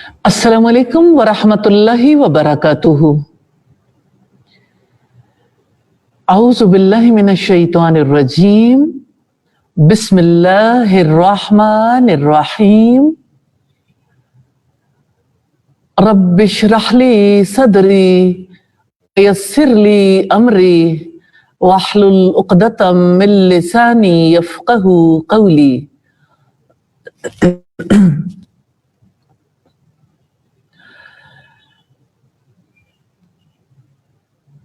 अस्सलामु अलैकुम वरहमतुल्लाहि वबरकातुहू। औज़ु बिल्लाहि मिनश शैतानिर रजीम। बिस्मिल्लाहिर रहमानिर रहीम। रब्बिश्रह ली सदरी यस्सिर ली अमरी वहलुल उक़दतम मिन लिसानी यफ़क़हू क़ौली।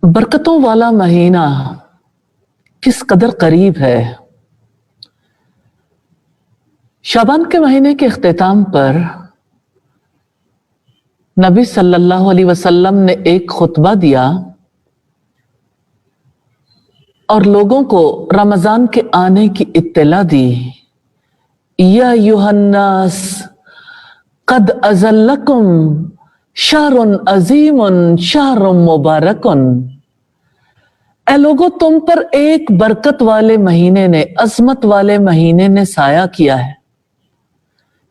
बरकतों वाला महीना किस कदर करीब है। शाबान के महीने के इख्तिताम पर नबी सल्लल्लाहु अलैहि वसल्लम ने एक खुतबा दिया और लोगों को रमजान के आने की इत्तला दी। या युहन्नास कद अज़ल्लकुम शहरुन अज़ीमुन शहरुन मुबारकुन। ऐ लोगो, तुम पर एक बरकत वाले महीने ने, अजमत वाले महीने ने साया किया है।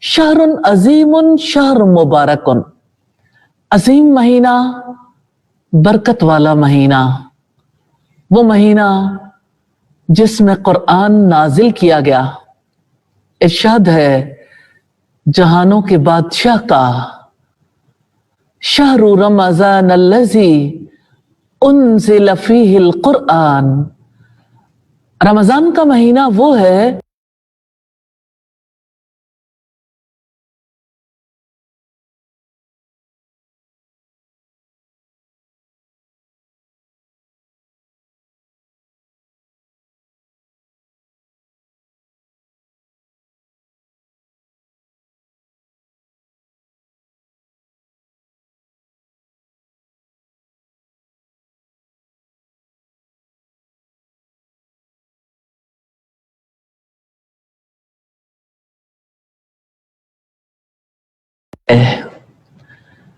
शहरुन अज़ीमुन शहरुन मुबारकुन, अजीम महीना, बरकत वाला महीना, वो महीना जिसमें कुरान नाजिल किया गया। इरशाद है जहानों के बादशाह का, शहरु रमज़ान अल्लज़ी उन्ज़िल फ़ीहिल कुरआन। रमजान का महीना वो है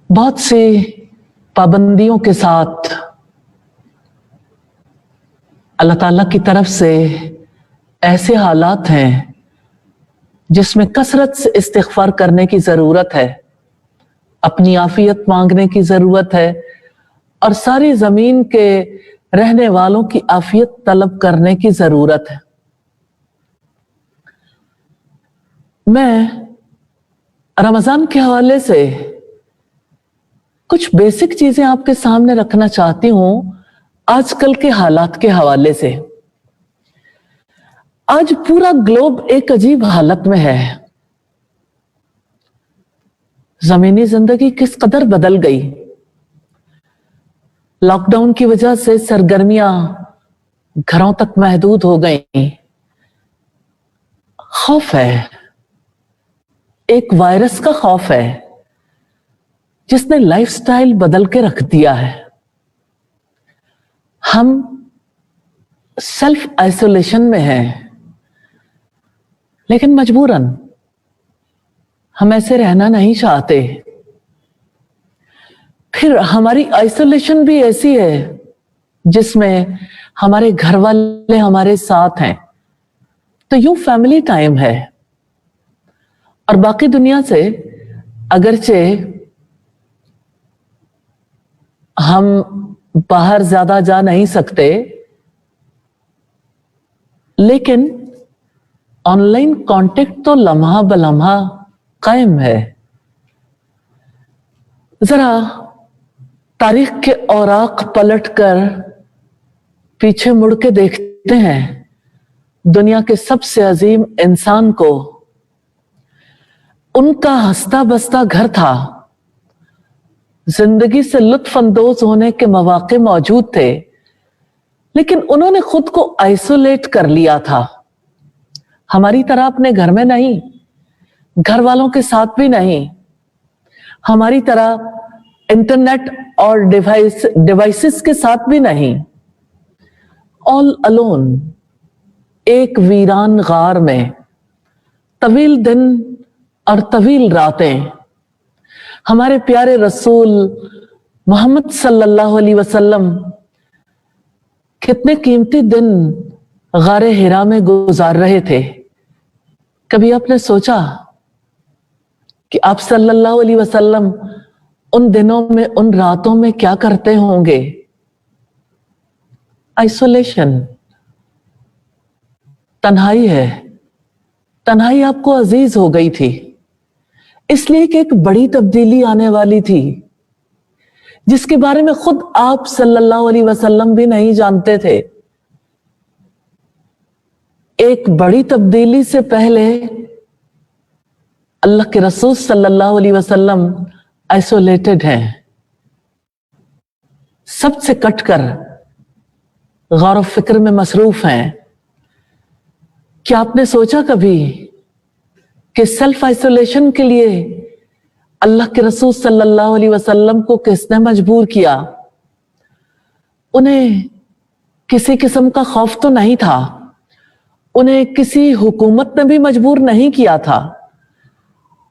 बहुत सी पाबंदियों के साथ अल्लाह ताला की तरफ से ऐसे हालात हैं जिसमें कसरत से इस्तिग़फ़ार करने की जरूरत है, अपनी आफियत मांगने की जरूरत है और सारी जमीन के रहने वालों की आफियत तलब करने की जरूरत है। मैं रमजान के हवाले से कुछ बेसिक चीजें आपके सामने रखना चाहती हूं आजकल के हालात के हवाले से। आज पूरा ग्लोब एक अजीब हालत में है। जमीनी जिंदगी किस कदर बदल गई। लॉकडाउन की वजह से सरगर्मियां घरों तक महदूद हो गई। खौफ है, एक वायरस का खौफ है जिसने लाइफस्टाइल बदल के रख दिया है। हम सेल्फ आइसोलेशन में हैं, लेकिन मजबूरन हम ऐसे रहना नहीं चाहते। फिर हमारी आइसोलेशन भी ऐसी है जिसमें हमारे घर वाले हमारे साथ हैं, तो यूं फैमिली टाइम है। और बाकी दुनिया से अगरचे हम बाहर ज्यादा जा नहीं सकते, लेकिन ऑनलाइन कांटेक्ट तो लम्हा बलम्हा कायम है। जरा तारीख के औराक पलटकर पीछे मुड़ के देखते हैं दुनिया के सबसे अजीम इंसान को। उनका हंसता बसता घर था, जिंदगी से लुत्फ अंदोज होने के मौके मौजूद थे, लेकिन उन्होंने खुद को आइसोलेट कर लिया था। हमारी तरह अपने घर में नहीं, घर वालों के साथ भी नहीं, हमारी तरह इंटरनेट और डिवाइसेस के साथ भी नहीं। ऑल अलोन, एक वीरान गार में, तवील दिन और तवील रातें। हमारे प्यारे रसूल मोहम्मद सल्लल्लाहु अलैहि वसल्लम कितने कीमती दिन गारे हिरा में गुजार रहे थे। कभी आपने सोचा کہ آپ صلی اللہ علیہ وسلم ان دنوں میں ان راتوں میں کیا کرتے ہوں گے. آئسولیشن، تنہائی ہے. تنہائی آپ کو عزیز ہو گئی تھی، اس لیے کہ ایک بڑی تبدیلی آنے والی تھی جس کے بارے میں خود آپ صلی اللہ علیہ وسلم بھی نہیں جانتے تھے. ایک بڑی تبدیلی سے پہلے اللہ کے رسول صلی اللہ علیہ وسلم آئسولیٹڈ ہیں، سب سے کٹ کر غور و فکر میں مصروف ہیں. کیا آپ نے سوچا کبھی کہ سیلف آئسولیشن کے لیے اللہ کے رسول صلی اللہ علیہ وسلم کو کس نے مجبور کیا؟ انہیں کسی قسم کا خوف تو نہیں تھا، انہیں کسی حکومت نے بھی مجبور نہیں کیا تھا،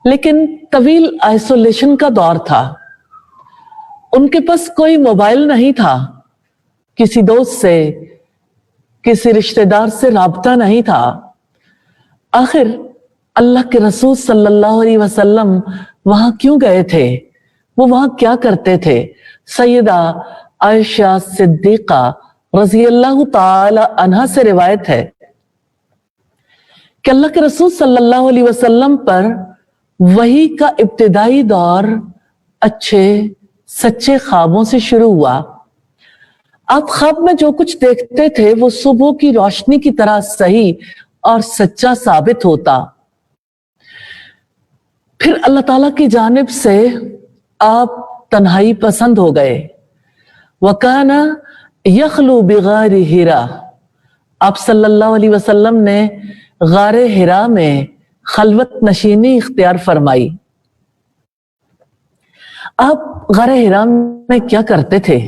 لیکن طویل آئسولیشن کا دور تھا. ان کے پاس کوئی موبائل نہیں تھا، کسی دوست سے، کسی رشتہ دار سے رابطہ نہیں تھا. آخر اللہ کے رسول صلی اللہ علیہ وسلم وہاں کیوں گئے تھے؟ وہ وہاں کیا کرتے تھے؟ سیدہ عائشہ صدیقہ رضی اللہ تعالی عنہا سے روایت ہے کہ اللہ کے رسول صلی اللہ علیہ وسلم پر وحی کا ابتدائی دور اچھے سچے خوابوں سے شروع ہوا. آپ خواب میں جو کچھ دیکھتے تھے وہ صبح کی روشنی کی طرح صحیح اور سچا ثابت ہوتا. پھر اللہ تعالیٰ کی جانب سے آپ تنہائی پسند ہو گئے. وَكَانَ يَخْلُو بِغَارِ حِرَا، آپ صلی اللہ علیہ وسلم نے غار حرا میں خلوت نشینی اختیار فرمائی. آپ غار حرا میں کیا کرتے تھے؟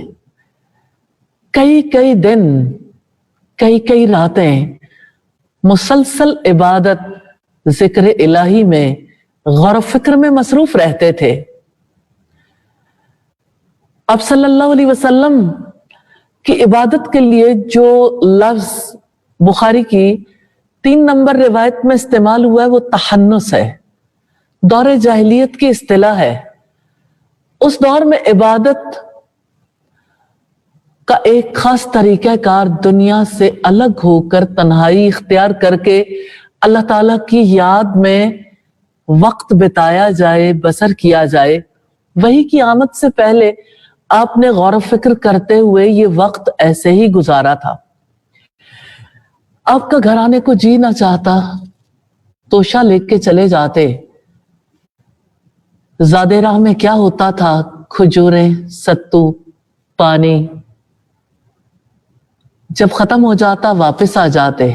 کئی دن، کئی راتیں مسلسل عبادت، ذکر الہی میں، غور و فکر میں مصروف رہتے تھے. آپ صلی اللہ علیہ وسلم کی عبادت کے لیے جو لفظ بخاری کی 3 نمبر روایت میں استعمال ہوا ہے وہ تحنس ہے، دور جاہلیت کی اصطلاح ہے. اس دور میں عبادت کا ایک خاص طریقہ کار دنیا سے الگ ہو کر تنہائی اختیار کر کے اللہ تعالیٰ کی یاد میں وقت بتایا جائے، بسر کیا جائے. وحی کی آمد سے پہلے آپ نے غور و فکر کرتے ہوئے یہ وقت ایسے ہی گزارا تھا. آپ کا گھر آنے کو جی نہ چاہتا، توشہ لے کے چلے جاتے. زادے راہ میں کیا ہوتا تھا؟ کھجوریں، ستو، پانی. جب ختم ہو جاتا واپس آ جاتے.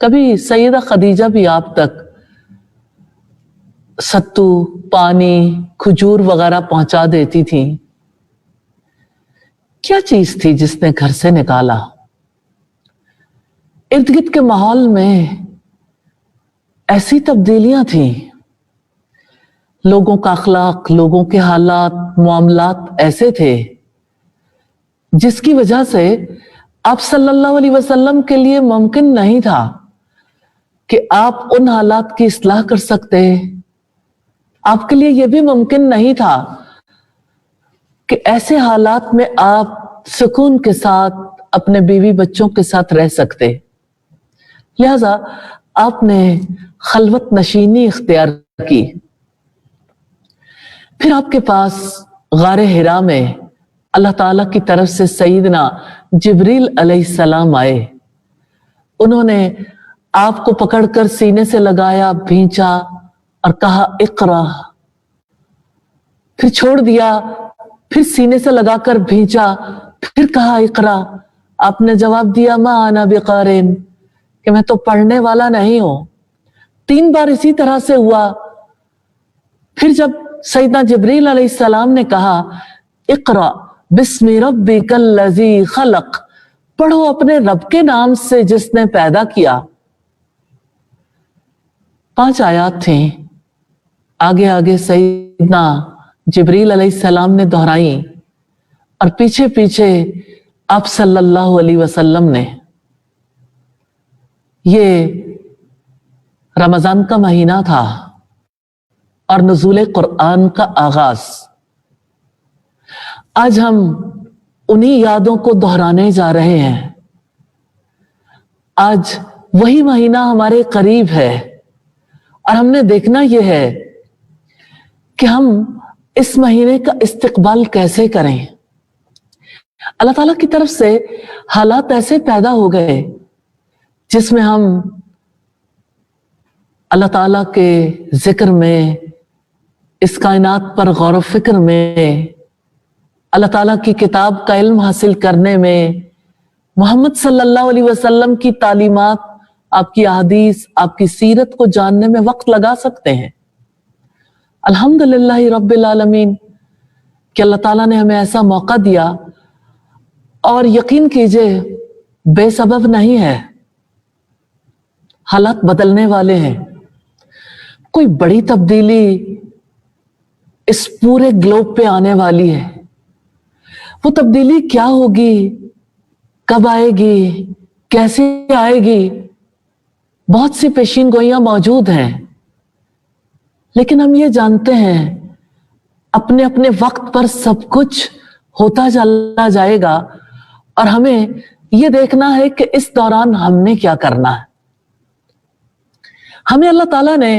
کبھی سیدہ خدیجہ بھی آپ تک ستو، پانی، کھجور وغیرہ پہنچا دیتی تھی. کیا چیز تھی جس نے گھر سے نکالا؟ ارد گرد کے ماحول میں ایسی تبدیلیاں تھیں، لوگوں کا اخلاق، لوگوں کے حالات، معاملات ایسے تھے جس کی وجہ سے آپ صلی اللہ علیہ وسلم کے لیے ممکن نہیں تھا کہ آپ ان حالات کی اصلاح کر سکتے. آپ کے لیے یہ بھی ممکن نہیں تھا کہ ایسے حالات میں آپ سکون کے ساتھ اپنے بیوی بچوں کے ساتھ رہ سکتے. لہذا آپ نے خلوت نشینی اختیار کی. پھر آپ کے پاس غار حرا میں اللہ تعالیٰ کی طرف سے سیدنا جبریل علیہ السلام آئے. انہوں نے آپ کو پکڑ کر سینے سے لگایا، بھینچا اور کہا اقرا. پھر چھوڑ دیا، پھر سینے سے لگا کر بھینچا، پھر کہا اقرا. آپ نے جواب دیا ما انا بقارئ، کہ میں تو پڑھنے والا نہیں ہوں. 3 بار اسی طرح سے ہوا. پھر جب سیدنا جبریل علیہ السلام نے کہا اقرا بسم ربک الذی خلق، پڑھو اپنے رب کے نام سے جس نے پیدا کیا. 5 آیات تھیں، آگے آگے سیدنا جبریل علیہ السلام نے دہرائی اور پیچھے پیچھے آپ صلی اللہ علیہ وسلم نے. یہ رمضان کا مہینہ تھا. اور نزول قرآن کا آغاز. آج ہم انہی یادوں کو دہرانے جا رہے ہیں. آج وہی مہینہ ہمارے قریب ہے اور ہم نے دیکھنا یہ ہے کہ ہم اس مہینے کا استقبال کیسے کریں. اللہ تعالیٰ کی طرف سے حالات ایسے پیدا ہو گئے جس میں ہم اللہ تعالیٰ کے ذکر میں، اس کائنات پر غور و فکر میں، اللہ تعالیٰ کی کتاب کا علم حاصل کرنے میں، محمد صلی اللہ علیہ وسلم کی تعلیمات، آپ کی احادیث، آپ کی سیرت کو جاننے میں وقت لگا سکتے ہیں. الحمدللہ رب العالمین کہ اللہ تعالیٰ نے ہمیں ایسا موقع دیا، اور یقین کیجئے بے سبب نہیں ہے. حالات بدلنے والے ہیں. کوئی بڑی تبدیلی اس پورے گلوب پہ آنے والی ہے. وہ تبدیلی کیا ہوگی، کب آئے گی، کیسے آئے گی، بہت سی پیشین گوئیاں موجود ہیں. لیکن ہم یہ جانتے ہیں اپنے اپنے وقت پر سب کچھ ہوتا چلا جائے گا، اور ہمیں یہ دیکھنا ہے کہ اس دوران ہم نے کیا کرنا ہے. ہمیں اللہ تعالیٰ نے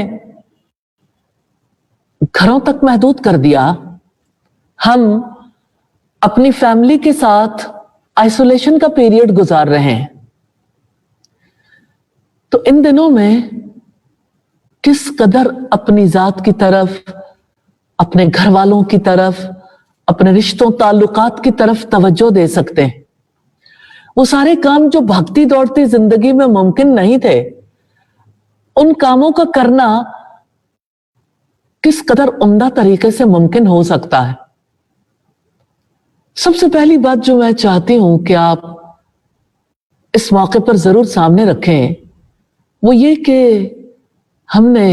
گھروں تک محدود کر دیا. ہم اپنی فیملی کے ساتھ آئسولیشن کا پیریڈ گزار رہے ہیں. تو ان دنوں میں کس قدر اپنی ذات کی طرف، اپنے گھر والوں کی طرف، اپنے رشتوں تعلقات کی طرف توجہ دے سکتے ہیں. وہ سارے کام جو بھاگتی دوڑتی زندگی میں ممکن نہیں تھے، ان کاموں کا کرنا کس قدر عمدہ طریقے سے ممکن ہو سکتا ہے. سب سے پہلی بات جو میں چاہتی ہوں کہ آپ اس موقع پر ضرور سامنے رکھیں، وہ یہ کہ ہم نے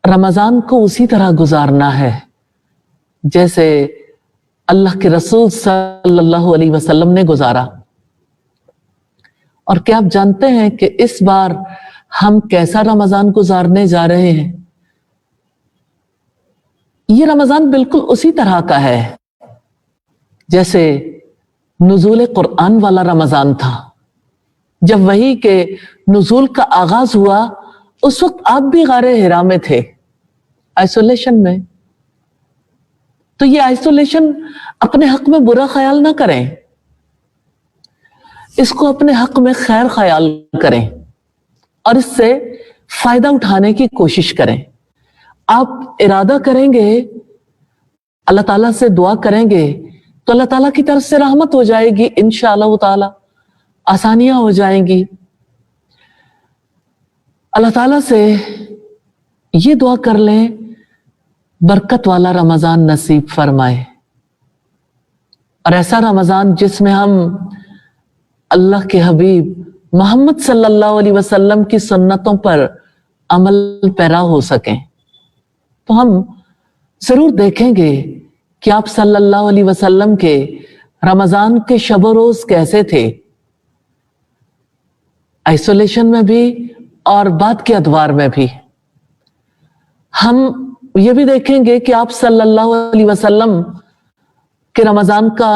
رمضان کو اسی طرح گزارنا ہے جیسے اللہ کے رسول صلی اللہ علیہ وسلم نے گزارا. اور کیا آپ جانتے ہیں کہ اس بار ہم کیسا رمضان گزارنے جا رہے ہیں؟ یہ رمضان بالکل اسی طرح کا ہے جیسے نزول قرآن والا رمضان تھا. جب وحی کے نزول کا آغاز ہوا، اس وقت آپ بھی غار حرا میں تھے، آئسولیشن میں. تو یہ آئسولیشن اپنے حق میں برا خیال نہ کریں، اس کو اپنے حق میں خیر خیال کریں اور اس سے فائدہ اٹھانے کی کوشش کریں. آپ ارادہ کریں گے، اللہ تعالیٰ سے دعا کریں گے تو اللہ تعالیٰ کی طرف سے رحمت ہو جائے گی، انشاءاللہ تعالیٰ آسانیاں ہو جائیں گی. اللہ تعالیٰ سے یہ دعا کر لیں، برکت والا رمضان نصیب فرمائے، اور ایسا رمضان جس میں ہم اللہ کے حبیب محمد صلی اللہ علیہ وسلم کی سنتوں پر عمل پیرا ہو سکیں. تو ہم ضرور دیکھیں گے کہ آپ صلی اللہ علیہ وسلم کے رمضان کے شب و روز کیسے تھے، آئسولیشن میں بھی اور بعد کے ادوار میں بھی. ہم یہ بھی دیکھیں گے کہ آپ صلی اللہ علیہ وسلم کے رمضان کا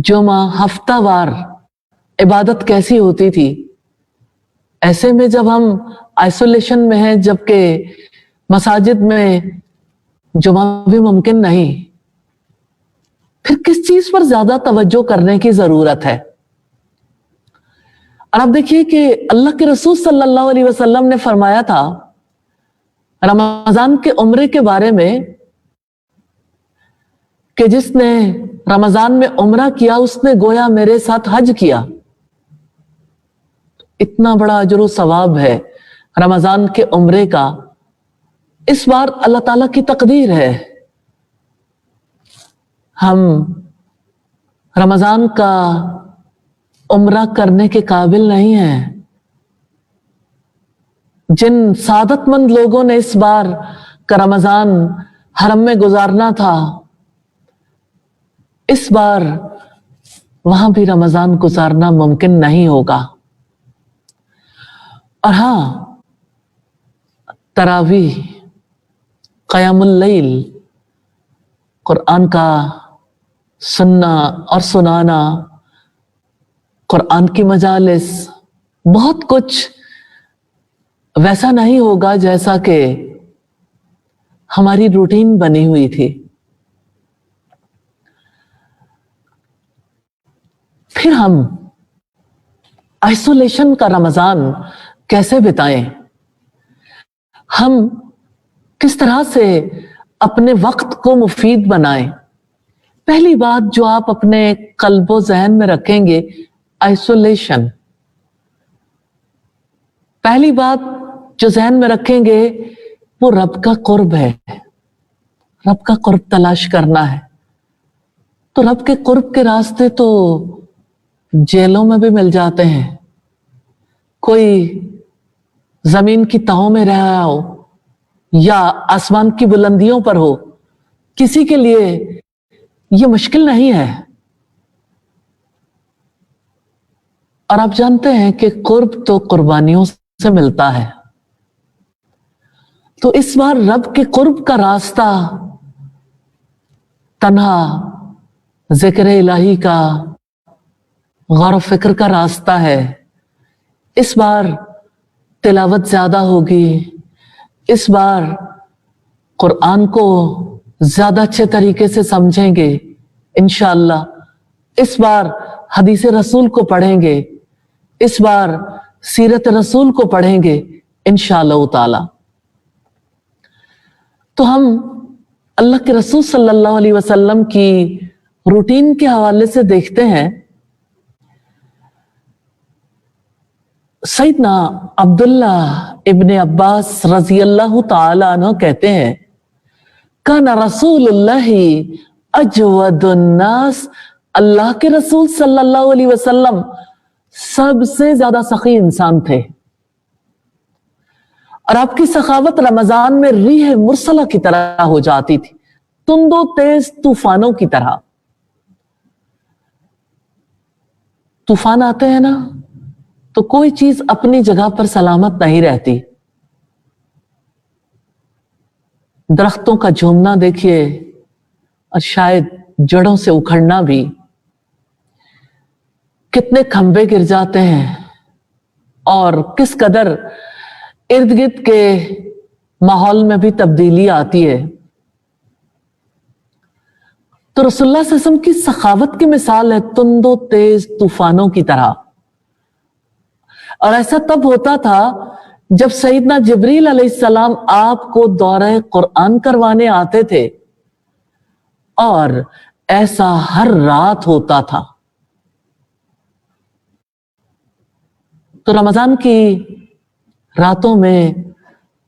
جمعہ ہفتہ وار عبادت کیسی ہوتی تھی. ایسے میں جب ہم آئسولیشن میں ہیں، جبکہ مساجد میں جمعہ بھی ممکن نہیں، پھر کس چیز پر زیادہ توجہ کرنے کی ضرورت ہے؟ اور آپ دیکھیے کہ اللہ کے رسول صلی اللہ علیہ وسلم نے فرمایا تھا رمضان کے عمرے کے بارے میں کہ جس نے رمضان میں عمرہ کیا اس نے گویا میرے ساتھ حج کیا. اتنا بڑا اجر و ثواب ہے رمضان کے عمرے کا. اس بار اللہ تعالیٰ کی تقدیر ہے ہم رمضان کا عمرہ کرنے کے قابل نہیں ہیں. جن سعادت مند لوگوں نے اس بار کا رمضان حرم میں گزارنا تھا، اس بار وہاں بھی رمضان گزارنا ممکن نہیں ہوگا. اور ہاں، تراویح، क़यामुल लैल, कुरान का सुनना और सुनाना, कुरान की मजालिस, बहुत कुछ वैसा नहीं होगा जैसा कि हमारी रूटीन बनी हुई थी। फिर हम आइसोलेशन का रमजान कैसे बिताएं? हम किस तरह से अपने वक्त को मुफीद बनाएं? पहली बात जो आप अपने कल्बो ज़हन में रखेंगे, आइसोलेशन। पहली बात जो ज़हन में रखेंगे वो रब का कुर्ब है, रब का कुर्ब तलाश करना है। तो रब के कुर्ब के रास्ते तो जेलों में भी मिल जाते हैं। कोई जमीन की तहों में रह रहा हो या आसमान की बुलंदियों पर हो, किसी के लिए यह मुश्किल नहीं है। और आप जानते हैं कि कुर्ब तो कुर्बानियों से मिलता है। तो इस बार रब के कुर्ब का रास्ता तन्हा जिक्र इलाही का, गौर फिक्र का रास्ता है। इस बार तिलावत ज्यादा होगी, इस बार कुरान को ज्यादा अच्छे तरीके से समझेंगे इंशाअल्लाह। इस बार हदीस रसूल को पढ़ेंगे, इस बार सीरत रसूल को पढ़ेंगे इंशाअल्लाह ताला। तो हम अल्लाह के रसूल सल्लल्लाहु अलैहि वसल्लम की रूटीन के हवाले से देखते हैं। सैयदना अब्दुल्ला इब्ने अब्बास रज़ी अल्लाहु ताला अन्हु कहते हैं, काना रसूलुल्लाही अजवदुन नास, अल्लाह के रसूल सल्लल्लाहु अलैहि वसल्लम सबसे ज्यादा सखी इंसान थे। और आपकी सखावत रमजान में रीह मुरसला की तरह हो जाती थी, तुंदो तेज तूफानों की तरह। तूफान आते हैं ना, तो कोई चीज अपनी जगह पर सलामत नहीं रहती। दरख्तों का झूमना देखिए, और शायद जड़ों से उखड़ना भी। कितने खंभे गिर जाते हैं और किस कदर इर्द गिर्द के माहौल में भी तब्दीली आती है। तो रसूलुल्लाह सल्लल्लाहु अलैहि वसल्लम की सखावत की मिसाल है तुंदो तेज तूफानों की तरह। और ऐसा तब होता था जब सईदना जिब्रील अलैहिस्सलाम आपको दौरे कुरान करवाने आते थे, और ऐसा हर रात होता था। तो रमजान की रातों में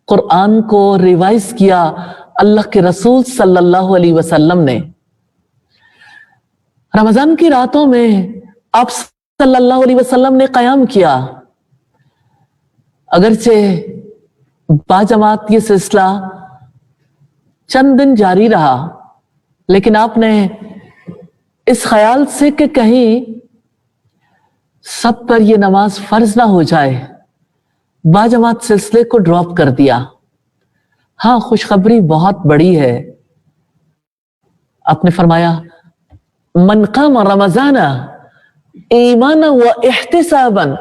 कुरान को रिवाइज किया अल्लाह के रसूल सल्लल्लाहु अलैहि वसल्लम ने। रमजान की रातों में आप सल्लल्लाहु अलैहि वसल्लम ने कयाम किया। अगरचे बाजमात ये सिलसिला चंद दिन जारी रहा, लेकिन आपने इस ख्याल से कि कहीं सब पर यह नमाज फर्ज ना हो जाए, बाजमात सिलसिले को ड्रॉप कर दिया। हाँ, खुशखबरी बहुत बड़ी है। आपने फरमाया, मन क़ाम रमज़ाना ईमाना व इहतिसाबन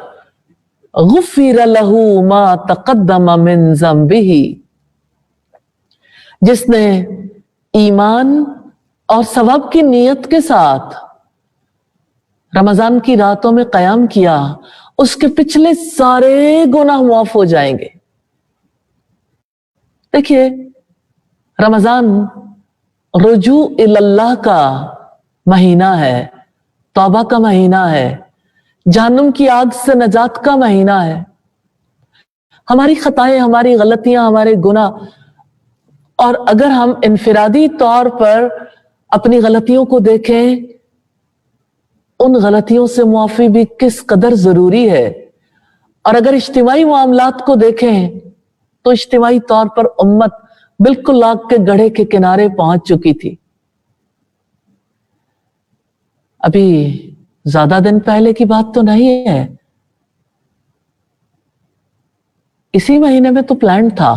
गुफ़िर लहू मा तक़द्दम मिन ज़ंबिही। जिसने ईमान और सवाब की नीयत के साथ रमजान की रातों में कयाम किया, उसके पिछले सारे गुनाह माफ हो जाएंगे। देखिए, रमजान रुजू इल्लल्लाह का महीना है, तौबा का महीना है, जहन्नुम की आग से नजात का महीना है। हमारी खताएं, हमारी गलतियां, हमारे गुनाह, और अगर हम इनफिरादी तौर पर अपनी गलतियों को देखें, उन गलतियों से मुआफी भी किस कदर जरूरी है। और अगर इज्तिमाई मामलात को देखें तो इज्तिमाई तौर पर उम्मत बिल्कुल आग के गड्ढे के किनारे पहुंच चुकी थी। अभी ज्यादा दिन पहले की बात तो नहीं है, इसी महीने में तो प्लान था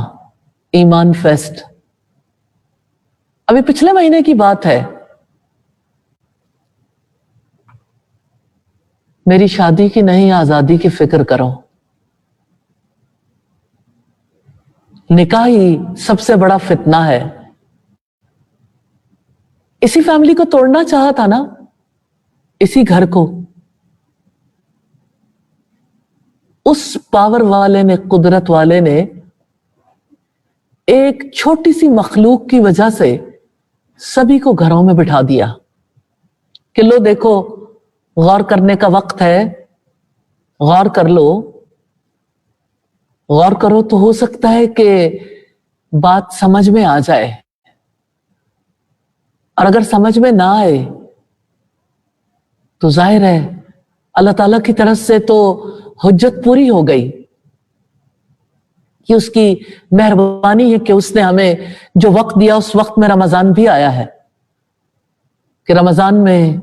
ईमान फेस्ट, अभी पिछले महीने की बात है, मेरी शादी की नहीं आजादी की फिक्र करो। निकाह ही सबसे बड़ा फितना है। इसी फैमिली को तोड़ना चाहा था ना, इसी घर को। उस पावर वाले ने, कुदरत वाले ने एक छोटी सी मखलूक की वजह से सभी को घरों में बिठा दिया कि लो देखो, गौर करने का वक्त है, गौर कर लो। गौर करो तो हो सकता है कि बात समझ में आ जाए, और अगर समझ में ना आए तो जाहिर है अल्लाह ताला की तरफ से तो हुज्जत पूरी हो गई कि उसकी मेहरबानी है कि उसने हमें जो वक्त दिया उस वक्त में रमजान भी आया है, कि रमजान में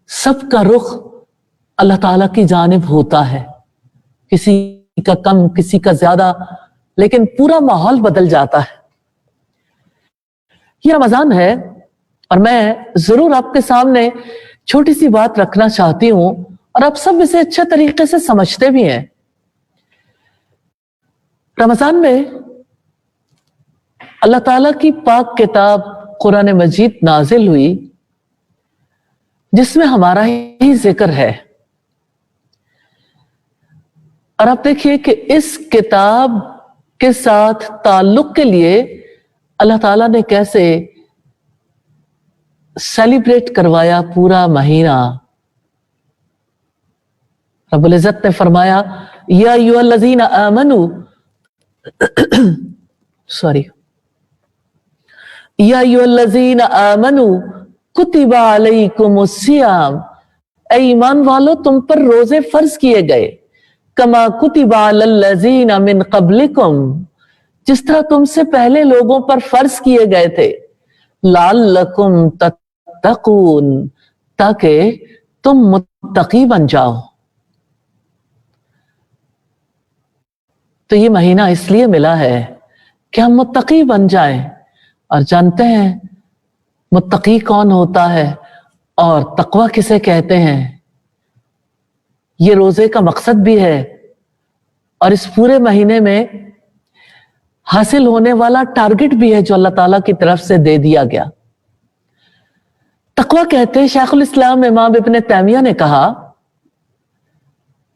सबका रुख अल्लाह ताला की जानिब होता है, किसी का कम, किसी का ज्यादा, लेकिन पूरा माहौल बदल जाता है। ये रमजान है और मैं जरूर आपके सामने छोटी सी बात रखना चाहती हूं, और आप सब इसे अच्छे तरीके से समझते भी हैं। रमजान में अल्लाह ताला की पाक किताब कुरान मजीद नाजिल हुई, जिसमें हमारा ही जिक्र है। और आप देखिए कि इस किताब के साथ ताल्लुक के लिए अल्लाह ताला ने कैसे सेलिब्रेट करवाया पूरा महीना। रब्बुल इज्जत ने फरमाया, या अय्युहल्लज़ीना आमनू सॉरी या अय्युहल्लज़ीना आमनू कुतिबा अलैकुमुस्सियाम, ऐ ईमान वालो तुम पर रोजे फर्ज किए गए, कमा कुतिबा अलल्लज़ीना मिन क़ब्लिकुम, जिस तरह तुमसे पहले लोगों पर फर्ज किए गए थे, लअल्लकुम तत्तकून, ताकि तुम मुत्तकी बन जाओ। तो ये महीना इसलिए मिला है कि हम मुत्तकी बन जाएं, और जानते हैं मुत्तकी कौन होता है और तकवा किसे कहते हैं। ये रोजे का मकसद भी है और इस पूरे महीने में हासिल होने वाला टारगेट भी है जो अल्लाह ताला की तरफ से दे दिया गया। तकवा कहते हैं, शेखुल इस्लाम इमाम इब्न तैमिया ने कहा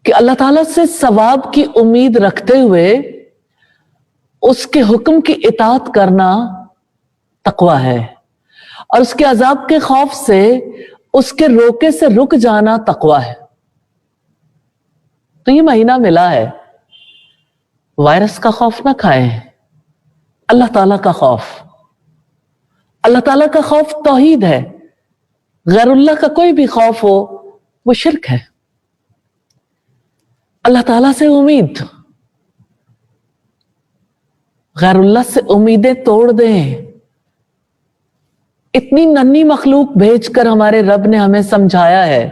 कि अल्लाह ताला से सवाब की उम्मीद रखते हुए उसके हुक्म की इताअत करना तकवा है, और उसके अजाब के खौफ से उसके रोके से रुक जाना तकवा है। तो ये महीना मिला है, वायरस का खौफ ना खाएं, अल्लाह ताला का खौफ। अल्लाह ताला का खौफ तौहीद है, गैरुल्लाह का कोई भी खौफ हो वो शिर्क है। अल्लाह ताला से उम्मीद, गैरुल्लाह से उम्मीदें तोड़ दें। इतनी नन्ही मखलूक भेजकर हमारे रब ने हमें समझाया है।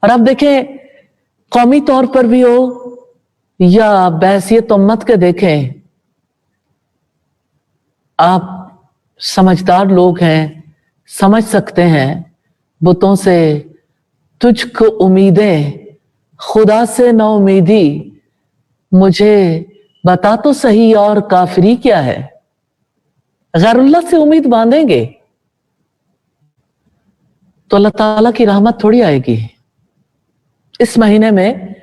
और अब देखें, कौमी तौर पर भी हो या बहसियत उम्मत के देखें, आप समझदार लोग हैं, समझ सकते हैं, बुतों से तुझको उम्मीदें, खुदा से ना उम्मीदी, मुझे बता तो सही और काफिरी क्या है। गैरुल्लाह से उम्मीद बांधेंगे तो अल्लाह ताला की रहमत थोड़ी आएगी। इस महीने में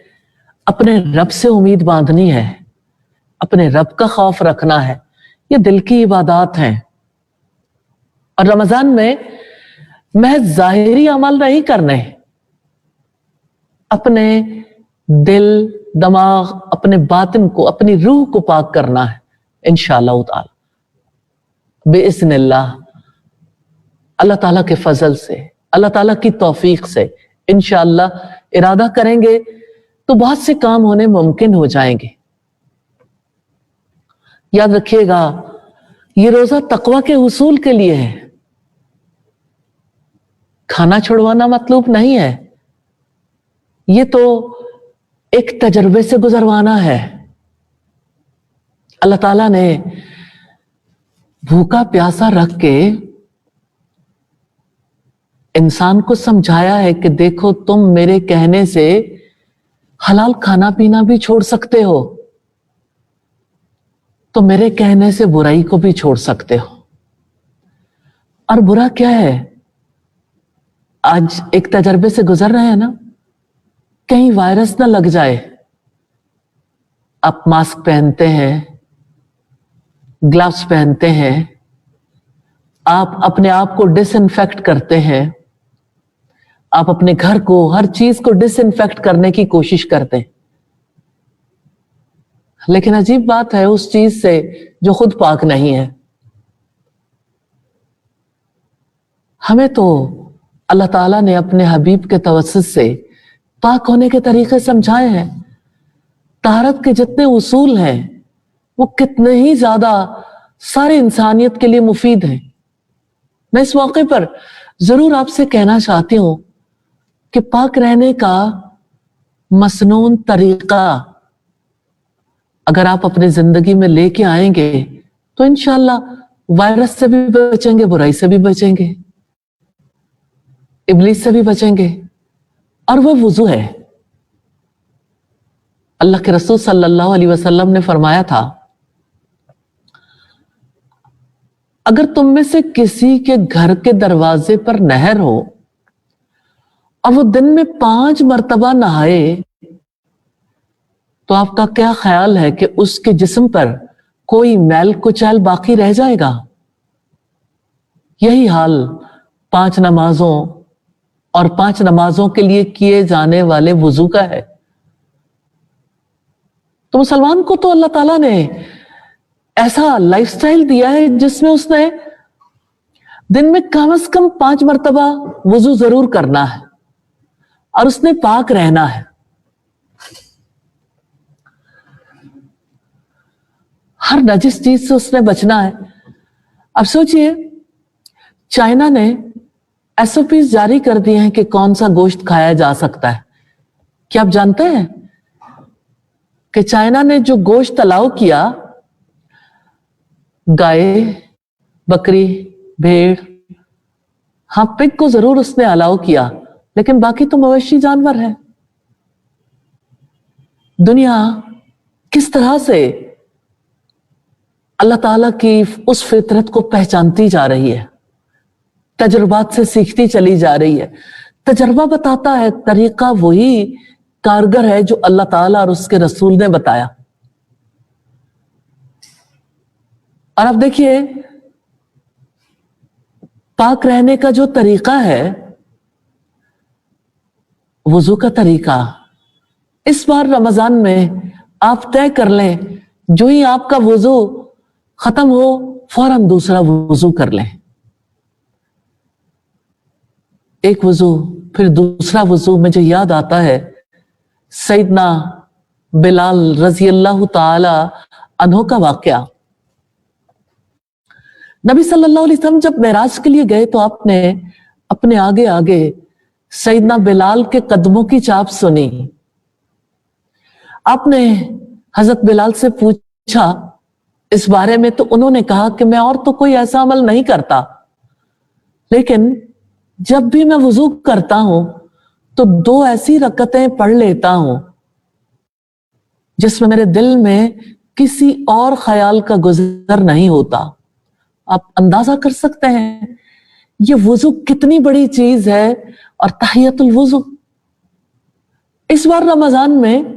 अपने रब से उम्मीद बांधनी है, अपने रब का खौफ रखना है। ये दिल की इबादत हैं, और रमजान में महज जाहिरी अमल नहीं करने, अपने दिल, दिमाग, अपने बातिन को, अपनी रूह को पाक करना है इंशाअल्लाह ताला बिइज़्निल्लाह। अल्लाह ताला के फजल से, अल्लाह ताला की तौफीक से इंशाअल्लाह इरादा करेंगे तो बहुत से काम होने मुमकिन हो जाएंगे। याद रखिएगा, ये रोजा तकवा के उसूल के लिए है। खाना छुड़वाना मतलब नहीं है, ये तो एक तजर्बे से गुजरवाना है। अल्लाह ताला ने भूखा प्यासा रख के इंसान को समझाया है कि देखो तुम मेरे कहने से हलाल खाना पीना भी छोड़ सकते हो, तो मेरे कहने से बुराई को भी छोड़ सकते हो। और बुरा क्या है, आज एक तजर्बे से गुजर रहे हैं ना, कहीं वायरस ना लग जाए। आप मास्क पहनते हैं, ग्लव्स पहनते हैं, आप अपने आप को डिसइंफेक्ट करते हैं, आप अपने घर को, हर चीज को डिसइंफेक्ट करने की कोशिश करते हैं। लेकिन अजीब बात है उस चीज से जो खुद पाक नहीं है। हमें तो अल्लाह ताला ने अपने हबीब के तवस्सुत से पाक होने के तरीके समझाए हैं। तहरत के जितने उसूल हैं वो कितने ही ज्यादा सारे इंसानियत के लिए मुफीद हैं। मैं इस मौके पर जरूर आपसे कहना चाहती हूं कि पाक रहने का मसनून तरीका अगर आप अपनी जिंदगी में लेके आएंगे तो इंशाअल्लाह वायरस से भी बचेंगे, बुराई से भी बचेंगे, इब्लीस से भी बचेंगे। और वो वुजू है। अल्लाह के रसूल सल्लल्लाहु अलैहि वसल्लम ने फरमाया था, अगर तुम में से किसी के घर के दरवाजे पर नहर हो और वो दिन में 5 मर्तबा नहाए, तो आपका क्या ख्याल है कि उसके जिस्म पर कोई मैल कुचैल बाकी रह जाएगा? यही हाल 5 नमाजों और 5 नमाजों के लिए किए जाने वाले वुजू का है। तो मुसलमान को तो अल्लाह ताला ने ऐसा लाइफस्टाइल दिया है जिसमें उसने दिन में कम से कम 5 मर्तबा वुजू जरूर करना है और उसने पाक रहना है। हर नजिस चीज से उसने बचना है। अब सोचिए, चाइना ने एसओपीज जारी कर दिए हैं कि कौन सा गोश्त खाया जा सकता है। क्या आप जानते हैं कि चाइना ने जो गोश्त अलाउ किया, गाय, बकरी, भेड़, हाँ पिग को जरूर उसने अलाउ किया, लेकिन बाकी तो मवेशी जानवर है। दुनिया किस तरह से अल्लाह ताला की उस फितरत को पहचानती जा रही है, तजुर्बात से सीखती चली जा रही है। तजर्बा बताता है तरीका वही कारगर है जो अल्लाह ताला और उसके रसूल ने बताया। और अब देखिए, पाक रहने का जो तरीका है, वुजू का तरीका, इस बार रमजान में आप तय कर लें, जो ही आपका वुजू खत्म हो फौरन दूसरा वुजू कर लें। एक वुजू फिर दूसरा वुजू। मुझे याद आता है सैयदना बिलाल रजी अल्लाह ताला अन्हु का वाकया। नबी सल्लल्लाहु अलैहि वसल्लम जब मेराज के लिए गए तो आपने अपने आगे आगे सैयदना बिलाल के कदमों की चाप सुनी। आपने हजरत बिलाल से पूछा इस बारे में, तो उन्होंने कहा कि मैं और तो कोई ऐसा अमल नहीं करता, लेकिन जब भी मैं वुजू करता हूं तो 2 ऐसी रकतें पढ़ लेता हूं जिसमें मेरे दिल में किसी और ख्याल का गुजर नहीं होता। आप अंदाजा कर सकते हैं ये वुजू कितनी बड़ी चीज है। और तहियतुल वुजू, इस बार रमजान में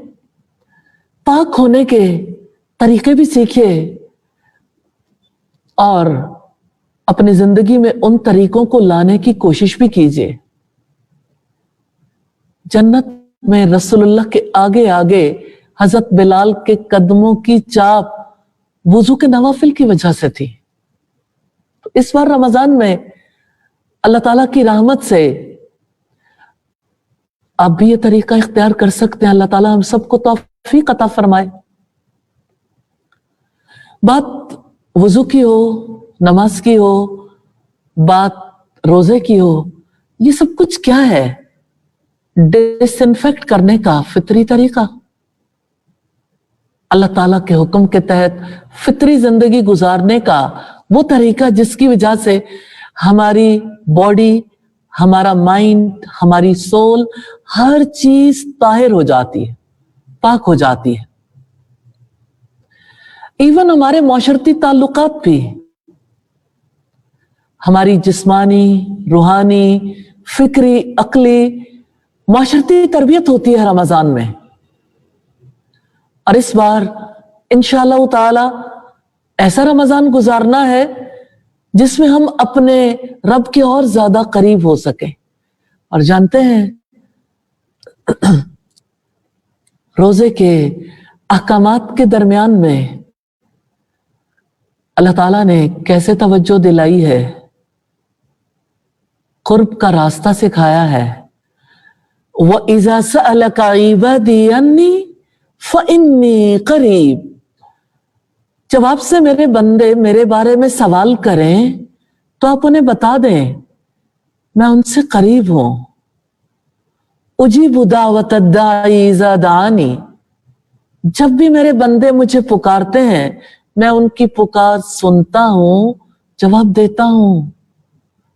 पाक होने के तरीके भी सीखिए और अपनी जिंदगी में उन तरीकों को लाने की कोशिश भी कीजिए। जन्नत में रसूलुल्लाह के आगे आगे हजरत बिलाल के कदमों की चाप वुजू के नवाफिल की वजह से थी। तो इस बार रमजान में अल्लाह ताला की रहमत से आप भी ये तरीका इख्तियार कर सकते हैं। अल्लाह ताला हम सबको तौफीक अता फरमाए। बात वुजू की हो, नमाज की हो, बात रोजे की हो, ये सब कुछ क्या है? डिसइंफेक्ट करने का फितरी तरीका। अल्लाह ताला के हुक्म के तहत फितरी जिंदगी गुजारने का वो तरीका जिसकी वजह से हमारी बॉडी, हमारा माइंड, हमारी सोल, हर चीज ताहिर हो जाती है, पाक हो जाती है। इवन हमारे माशरती ताल्लुकात भी, हमारी जिस्मानी, रूहानी, फिक्री, अक्ली, माशरती तरबियत होती है रमजान में। और इस बार इंशाअल्लाह ताला ऐसा रमजान गुजारना है जिसमें हम अपने रब के और ज्यादा करीब हो सके। और जानते हैं रोजे के अहकामात के दरमियान में अल्लाह ताला ने कैसे तवज्जो दिलाई है, कुर्ब का रास्ता सिखाया है। व इज़ा सअलका इबादी अन्नी फ़इन्नी क़रीब, जब आपसे मेरे बंदे मेरे बारे में सवाल करें तो आप उन्हें बता दें मैं उनसे करीब हूं। उजीबु दावत दाई इज़ा दानी, जब भी मेरे बंदे मुझे पुकारते हैं मैं उनकी पुकार सुनता हूं, जवाब देता हूं।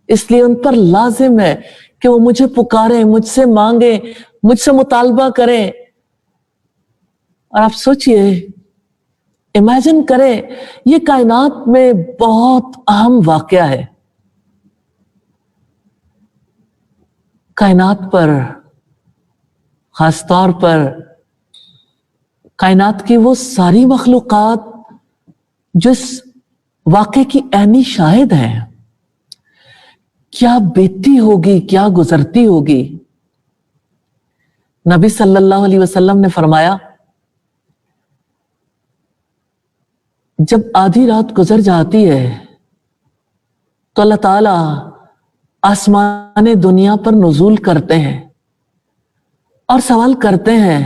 इसलिए उन पर लाजिम है कि वो मुझे पुकारें, मुझसे मांगे, मुझसे मुतालबा करें। और आप सोचिए, इमेजिन करें, ये कायनात में बहुत अहम वाकया है। कायनात पर, खास तौर पर कायनात की वो सारी मखलूकात जो इस वाकये की ऐनी शाहिद हैं, क्या बीतती होगी, क्या गुजरती होगी। नबी सल्लल्लाहु अलैहि वसल्लम ने फरमाया, जब आधी रात गुजर जाती है तो अल्लाह ताला आसमाने दुनिया पर नुज़ूल करते हैं और सवाल करते हैं,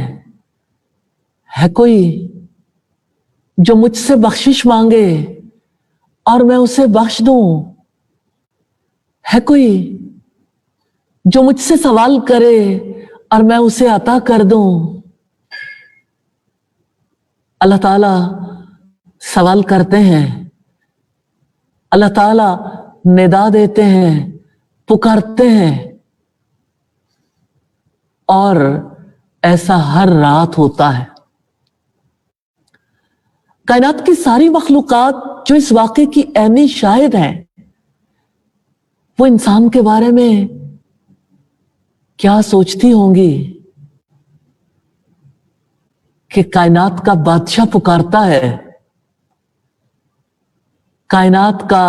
है कोई जो मुझसे बख्शिश मांगे और मैं उसे बख्श दूं? है कोई जो मुझसे सवाल करे और मैं उसे अता कर दूं? अल्लाह ताला सवाल करते हैं, अल्लाह ताला निदा देते हैं, पुकारते हैं। और ऐसा हर रात होता है। कायनात की सारी मखलूकात जो इस वाक़े की ऐनी शाहिद हैं, वो इंसान के बारे में क्या सोचती होंगी कि कायनात का बादशाह पुकारता है, कायनात का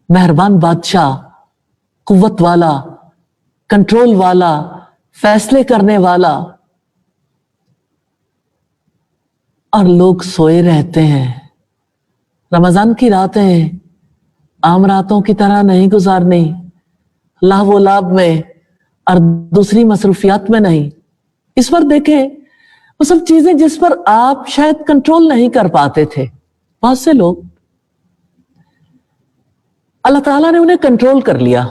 मेहरबान बादशाह, कुव्वत वाला, कंट्रोल वाला, फैसले करने वाला, और लोग सोए रहते हैं। रमजान की रातें आम रातों की तरह नहीं गुजारनी, लाभ लाभ में और दूसरी मसरूफियात में नहीं। इस पर देखें, वो सब चीजें जिस पर आप शायद कंट्रोल नहीं कर पाते थे, बहुत से लोग, अल्लाह ताला ने उन्हें कंट्रोल कर लिया।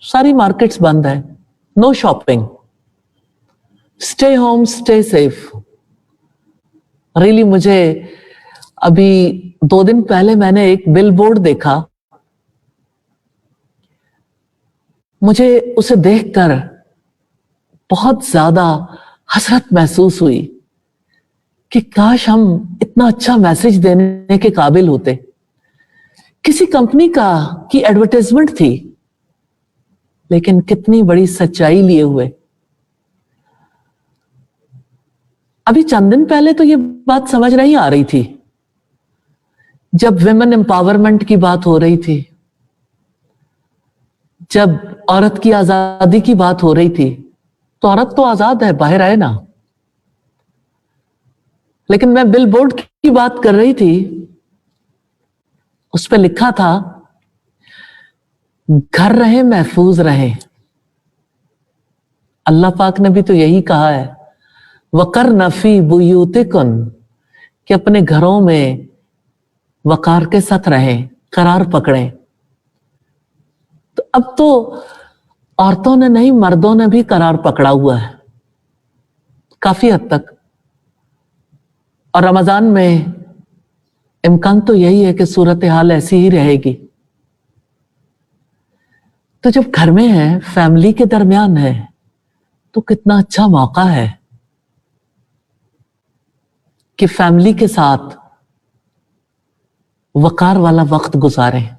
सारी मार्केट्स बंद है, no shopping, stay home, stay safe. Really मुझे अभी 2 दिन पहले मैंने एक बिल बोर्ड देखा, मुझे उसे देखकर बहुत ज्यादा हसरत महसूस हुई कि काश हम इतना अच्छा मैसेज देने के काबिल होते। किसी कंपनी की एडवर्टाइजमेंट थी, लेकिन कितनी बड़ी सच्चाई लिए हुए। अभी चंद दिन पहले तो ये बात समझ नहीं आ रही थी, जब विमेन एम्पावरमेंट की बात हो रही थी, जब औरत की आजादी की बात हो रही थी, तो औरत तो आजाद है, बाहर आए ना। लेकिन मैं बिल बोर्ड की बात कर रही थी, उस पर लिखा था, घर रहे महफूज रहे। अल्लाह पाक ने भी तो यही कहा है, वक़रना फ़ी बुयूतिकुन, कि अपने घरों में वकार के साथ रहें, करार पकड़ें। तो अब तो औरतों ने नहीं, मर्दों ने भी करार पकड़ा हुआ है काफी हद तक। और रमजान में इम्कान तो यही है कि सूरत हाल ऐसी ही रहेगी। तो जब घर में है, फैमिली के दरमियान है, तो कितना अच्छा मौका है कि फैमिली के साथ वकार वाला वक्त गुजारें।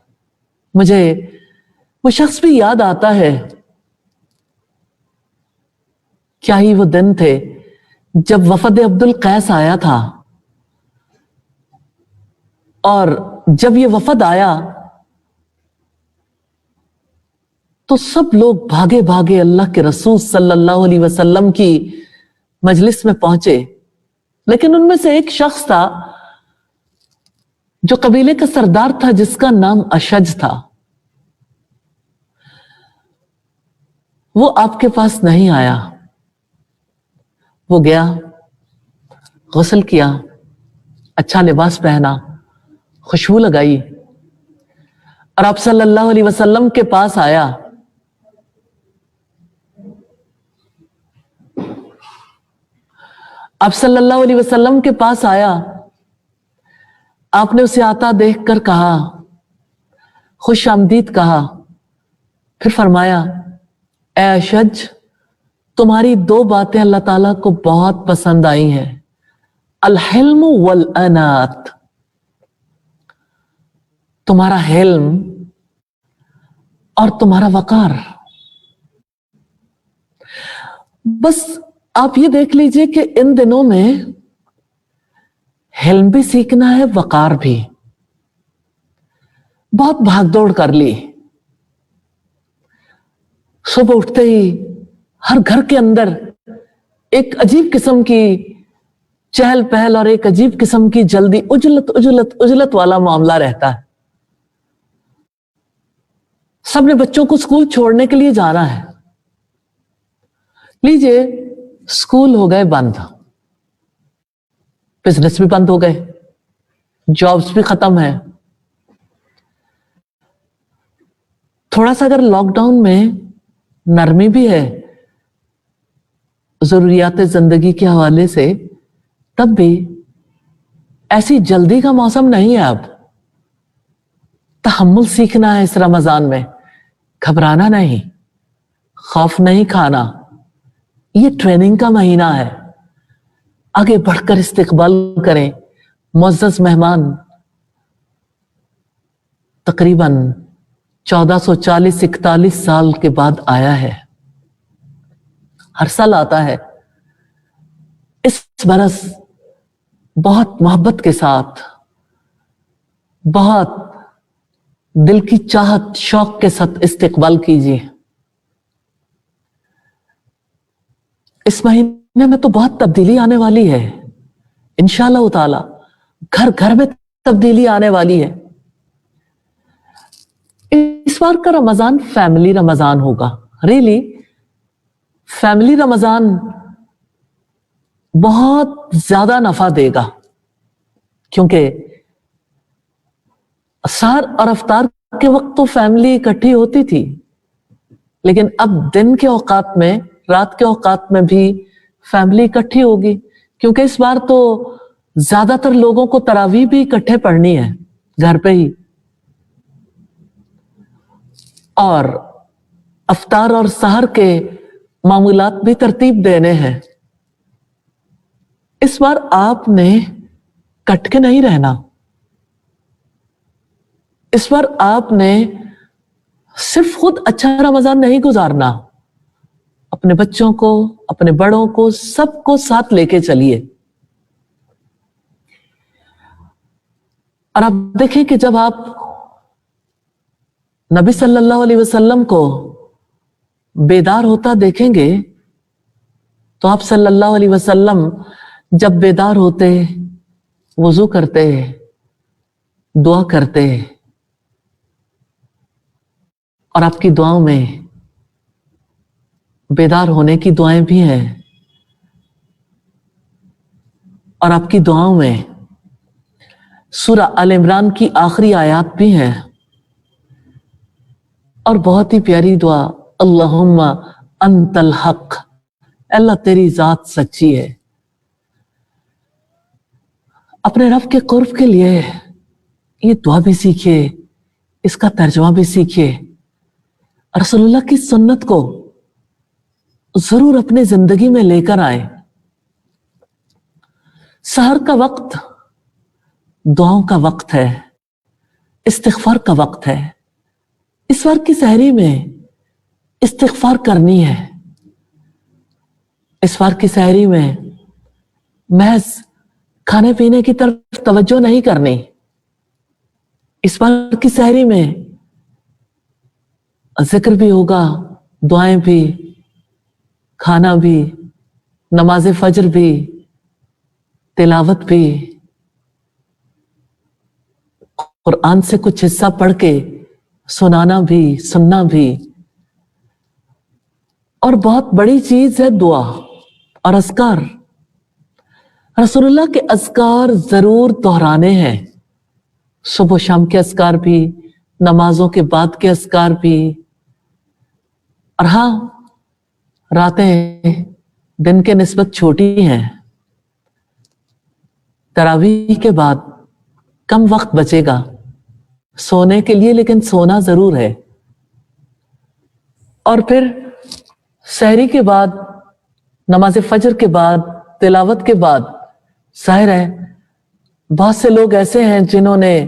मुझे वो शख्स भी याद आता है, क्या ही वो दिन थे जब वफद अब्दुल कैस आया था, और जब ये वफद आया तो सब लोग भागे भागे अल्लाह के रसूल सल्लल्लाहु अलैहि वसल्लम की मजलिस में पहुंचे। लेकिन उनमें से एक शख्स था जो कबीले का सरदार था, जिसका नाम अशज था। वो आपके पास नहीं आया। वो गया, गुस्ल किया, अच्छा लिबास पहना, खुशबू लगाई, और आप सल्लल्लाहु अलैहि वसल्लम के पास आया। आप सल्लल्लाहु अलैहि वसल्लम के पास आया। आपने उसे आता देखकर कहा, खुश आमदीद कहा, फिर फरमाया, ए अशज, तुम्हारी दो बातें अल्लाह ताला को बहुत पसंद आई हैं, अल हिल्म वल अनात, तुम्हारा हिल्म और तुम्हारा वकार। बस आप ये देख लीजिए कि इन दिनों में हिल्म भी सीखना है, वकार भी। बहुत भागदौड़ कर ली। सुबह उठते ही हर घर के अंदर एक अजीब किस्म की चहल पहल और एक अजीब किस्म की जल्दी, उजलत उजलत उजलत वाला मामला रहता है। सबने बच्चों को स्कूल छोड़ने के लिए जाना है। लीजिए, स्कूल हो गए बंद, बिजनेस भी बंद हो गए, जॉब्स भी खत्म है। थोड़ा सा अगर लॉकडाउन में नरमी भी है जरूरियात जिंदगी के हवाले से, तब भी ऐसी जल्दी का मौसम नहीं है। अब तहम्मुल सीखना है इस रमजान में, घबराना नहीं, खौफ नहीं खाना। ये ट्रेनिंग का महीना है। आगे बढ़कर इस्तिकबाल करें। मुअज़्ज़ज़ मेहमान तकरीबन 1440-41 साल के बाद आया है। हर साल आता है। इस बरस बहुत मोहब्बत के साथ, बहुत दिल की चाहत शौक के साथ इस्तिकबाल कीजिए। इस महीने में तो बहुत तब्दीली आने वाली है इंशाअल्लाह ताला। घर घर में तब्दीली आने वाली है। इस बार का रमजान फैमिली रमजान होगा। रियली फैमिली रमजान बहुत ज्यादा नफा देगा, क्योंकि सहर और अफ्तार के वक्त तो फैमिली इकट्ठी होती थी, लेकिन अब दिन के औकात में, रात के औकात में भी फैमिली इकट्ठी होगी, क्योंकि इस बार तो ज्यादातर लोगों को तरावीह भी इकट्ठे पढ़नी है घर पे ही, और अफ्तार और सहर के मामूलात भी तरतीब देने हैं। इस बार आपने कट के नहीं रहना। इस बार आपने सिर्फ खुद अच्छा रमजान नहीं गुजारना, अपने बच्चों को, अपने बड़ों को, सबको साथ लेके चलिए। और आप देखें कि जब आप नबी सल्लल्लाहु अलैहि वसल्लम को बेदार होता देखेंगे, तो आप सल्लल्लाहु अलैहि वसल्लम जब बेदार होते, वुजू करते, दुआ करते, और आपकी दुआओं में बेदार होने की दुआएं भी हैं, और आपकी दुआओं में सूरा अल इमरान की आखिरी आयत भी हैं, और बहुत ही प्यारी दुआ, अल्लाहुम्मा अंतल हक, अल्लाह तेरी जात सच्ची है। अपने रब के कुर्ब के लिए ये दुआ भी सीखिए, इसका तर्जुमा भी सीखिए, रसूलुल्लाह की सुन्नत को जरूर अपनी जिंदगी में लेकर आए। सहर का वक्त दुआओं का वक्त है, इस्तिग़फ़ार का वक्त है। इस बार की सहरी में इस्तिग़फ़ार करनी है। इस बार की सहरी में महज खाने पीने की तरफ तवज्जो नहीं करनी। इस बार की सहरी में जिक्र भी होगा, दुआएं भी, खाना भी, नमाज फजर भी, तिलावत भी, कुरान से कुछ हिस्सा पढ़ के सुनाना भी, सुनना भी। और बहुत बड़ी चीज है दुआ और अज़कार। रसूलुल्लाह के अज़कार जरूर दोहराने हैं, सुबह शाम के अज़कार भी, नमाजों के बाद के अज़कार भी। और हाँ, रातें दिन के निस्बत छोटी हैं, तरावीह के बाद कम वक्त बचेगा सोने के लिए, लेकिन सोना जरूर है। और फिर सहरी के बाद, नमाज फजर के बाद, तिलावत के बाद, जाहिर है बहुत से लोग ऐसे हैं जिन्होंने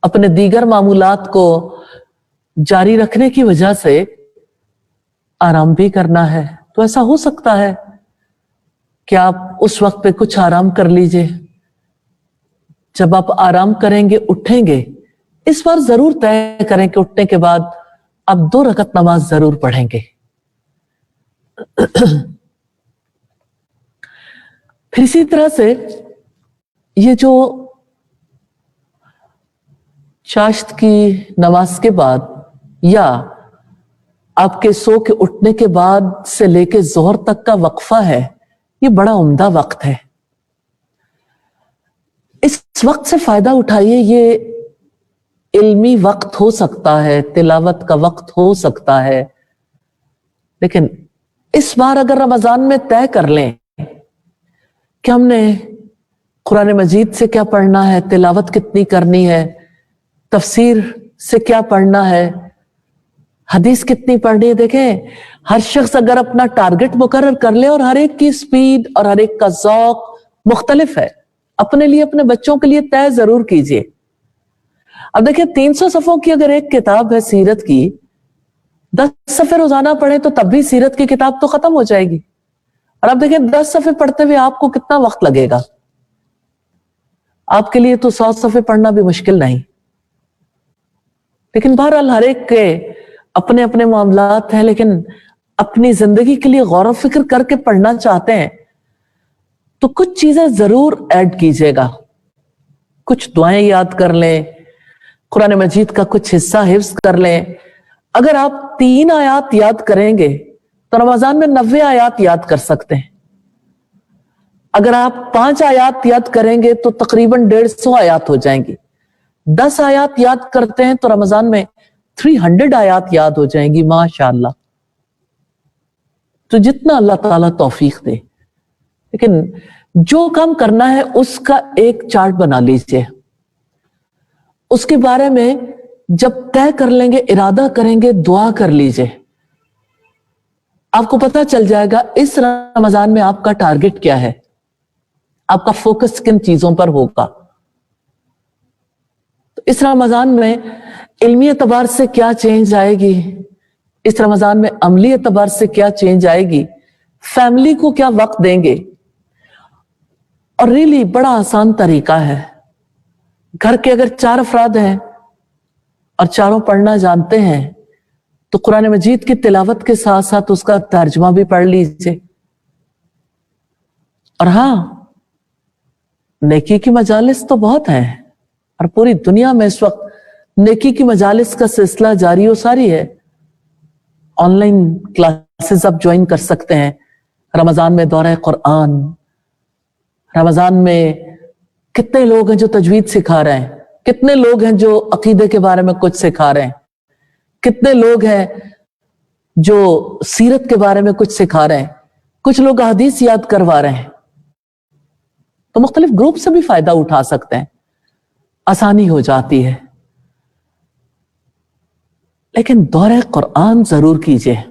अपने दीगर मामूलात को जारी रखने की वजह से आराम भी करना है। तो ऐसा हो सकता है कि आप उस वक्त पे कुछ आराम कर लीजिए। जब आप आराम करेंगे, उठेंगे, इस बार जरूर तय करें कि उठने के बाद आप 2 रकत नमाज जरूर पढ़ेंगे। फिर इसी तरह से ये जो चाश्त की नमाज के बाद या आपके सो के उठने के बाद से लेके जोहर तक का वक्फा है, ये बड़ा उम्दा वक्त है। इस वक्त से फायदा उठाइए। ये इल्मी वक्त हो सकता है, तिलावत का वक्त हो सकता है, लेकिन इस बार अगर रमजान में तय कर लें कि हमने कुरान मजीद से क्या पढ़ना है, तिलावत कितनी करनी है, तफसीर से क्या पढ़ना है, हदीस कितनी पढ़नी है। देखें, हर शख्स अगर अपना टारगेट मुकर्रर कर ले, और हर एक की स्पीड और हर एक का ज़ौक़ मुख्तलिफ है, अपने लिए, अपने बच्चों के लिए तय जरूर कीजिए। अब देखिए, 300 सफ़ों की अगर एक किताब है सीरत की, 10 सफ़े रोजाना पढ़े तो तब भी सीरत की किताब तो खत्म हो जाएगी। और अब देखिए, 10 सफ़े पढ़ते हुए आपको कितना वक्त लगेगा। आपके लिए तो 100 सफ़े पढ़ना भी मुश्किल नहीं। लेकिन बहरहाल हर एक के अपने अपने मामलात हैं, लेकिन अपनी जिंदगी के लिए गौर व फिक्र करके पढ़ना चाहते हैं तो कुछ चीजें जरूर ऐड कीजिएगा। कुछ दुआएं याद कर लें, कुरान मजीद का कुछ हिस्सा हिफ्ज कर लें। अगर आप 3 आयात याद करेंगे तो रमजान में 90 आयात याद कर सकते हैं। अगर आप 5 आयात याद करेंगे तो तकरीबन 150 आयात हो जाएंगी। 10 आयात याद करते हैं तो रमजान में 300 आयात याद हो जाएंगी, माशाअल्लाह। तो जितना अल्लाह ताला तौफीक दे। लेकिन जो काम करना है उसका एक चार्ट बना लीजिए। उसके बारे में जब तय कर लेंगे, इरादा करेंगे, दुआ कर लीजिए। आपको पता चल जाएगा इस रमजान में आपका टारगेट क्या है, आपका फोकस किन चीजों पर होगा। तो इस रमजान में इल्मी एतबार से क्या चेंज आएगी, इस रमजान में अमली एतबार से क्या चेंज आएगी, फैमिली को क्या वक्त देंगे। और रियली बड़ा आसान तरीका है। घर के अगर 4 अफराद हैं और चारों पढ़ना जानते हैं तो कुरान मजीद की तिलावत के साथ साथ उसका तर्जुमा भी पढ़ लीजिए। और हाँ, नेकी की मजालिस तो बहुत हैं और पूरी दुनिया में इस वक्त नेकी की मजालिस का सिलसिला जारी व सारी है। ऑनलाइन क्लासेस आप ज्वाइन कर सकते हैं। रमजान में दौरा कुरान, रमजान में कितने लोग हैं जो तजवीद सिखा रहे हैं, कितने लोग हैं जो अकीदे के बारे में कुछ सिखा रहे हैं, कितने लोग हैं जो सीरत के बारे में कुछ सिखा रहे हैं, कुछ लोग हदीस याद करवा रहे हैं। तो मुख्तलिफ ग्रुप से भी फायदा उठा सकते हैं। आसानी हो जाती है। लेकिन दौरे कुरान जरूर कीजिए,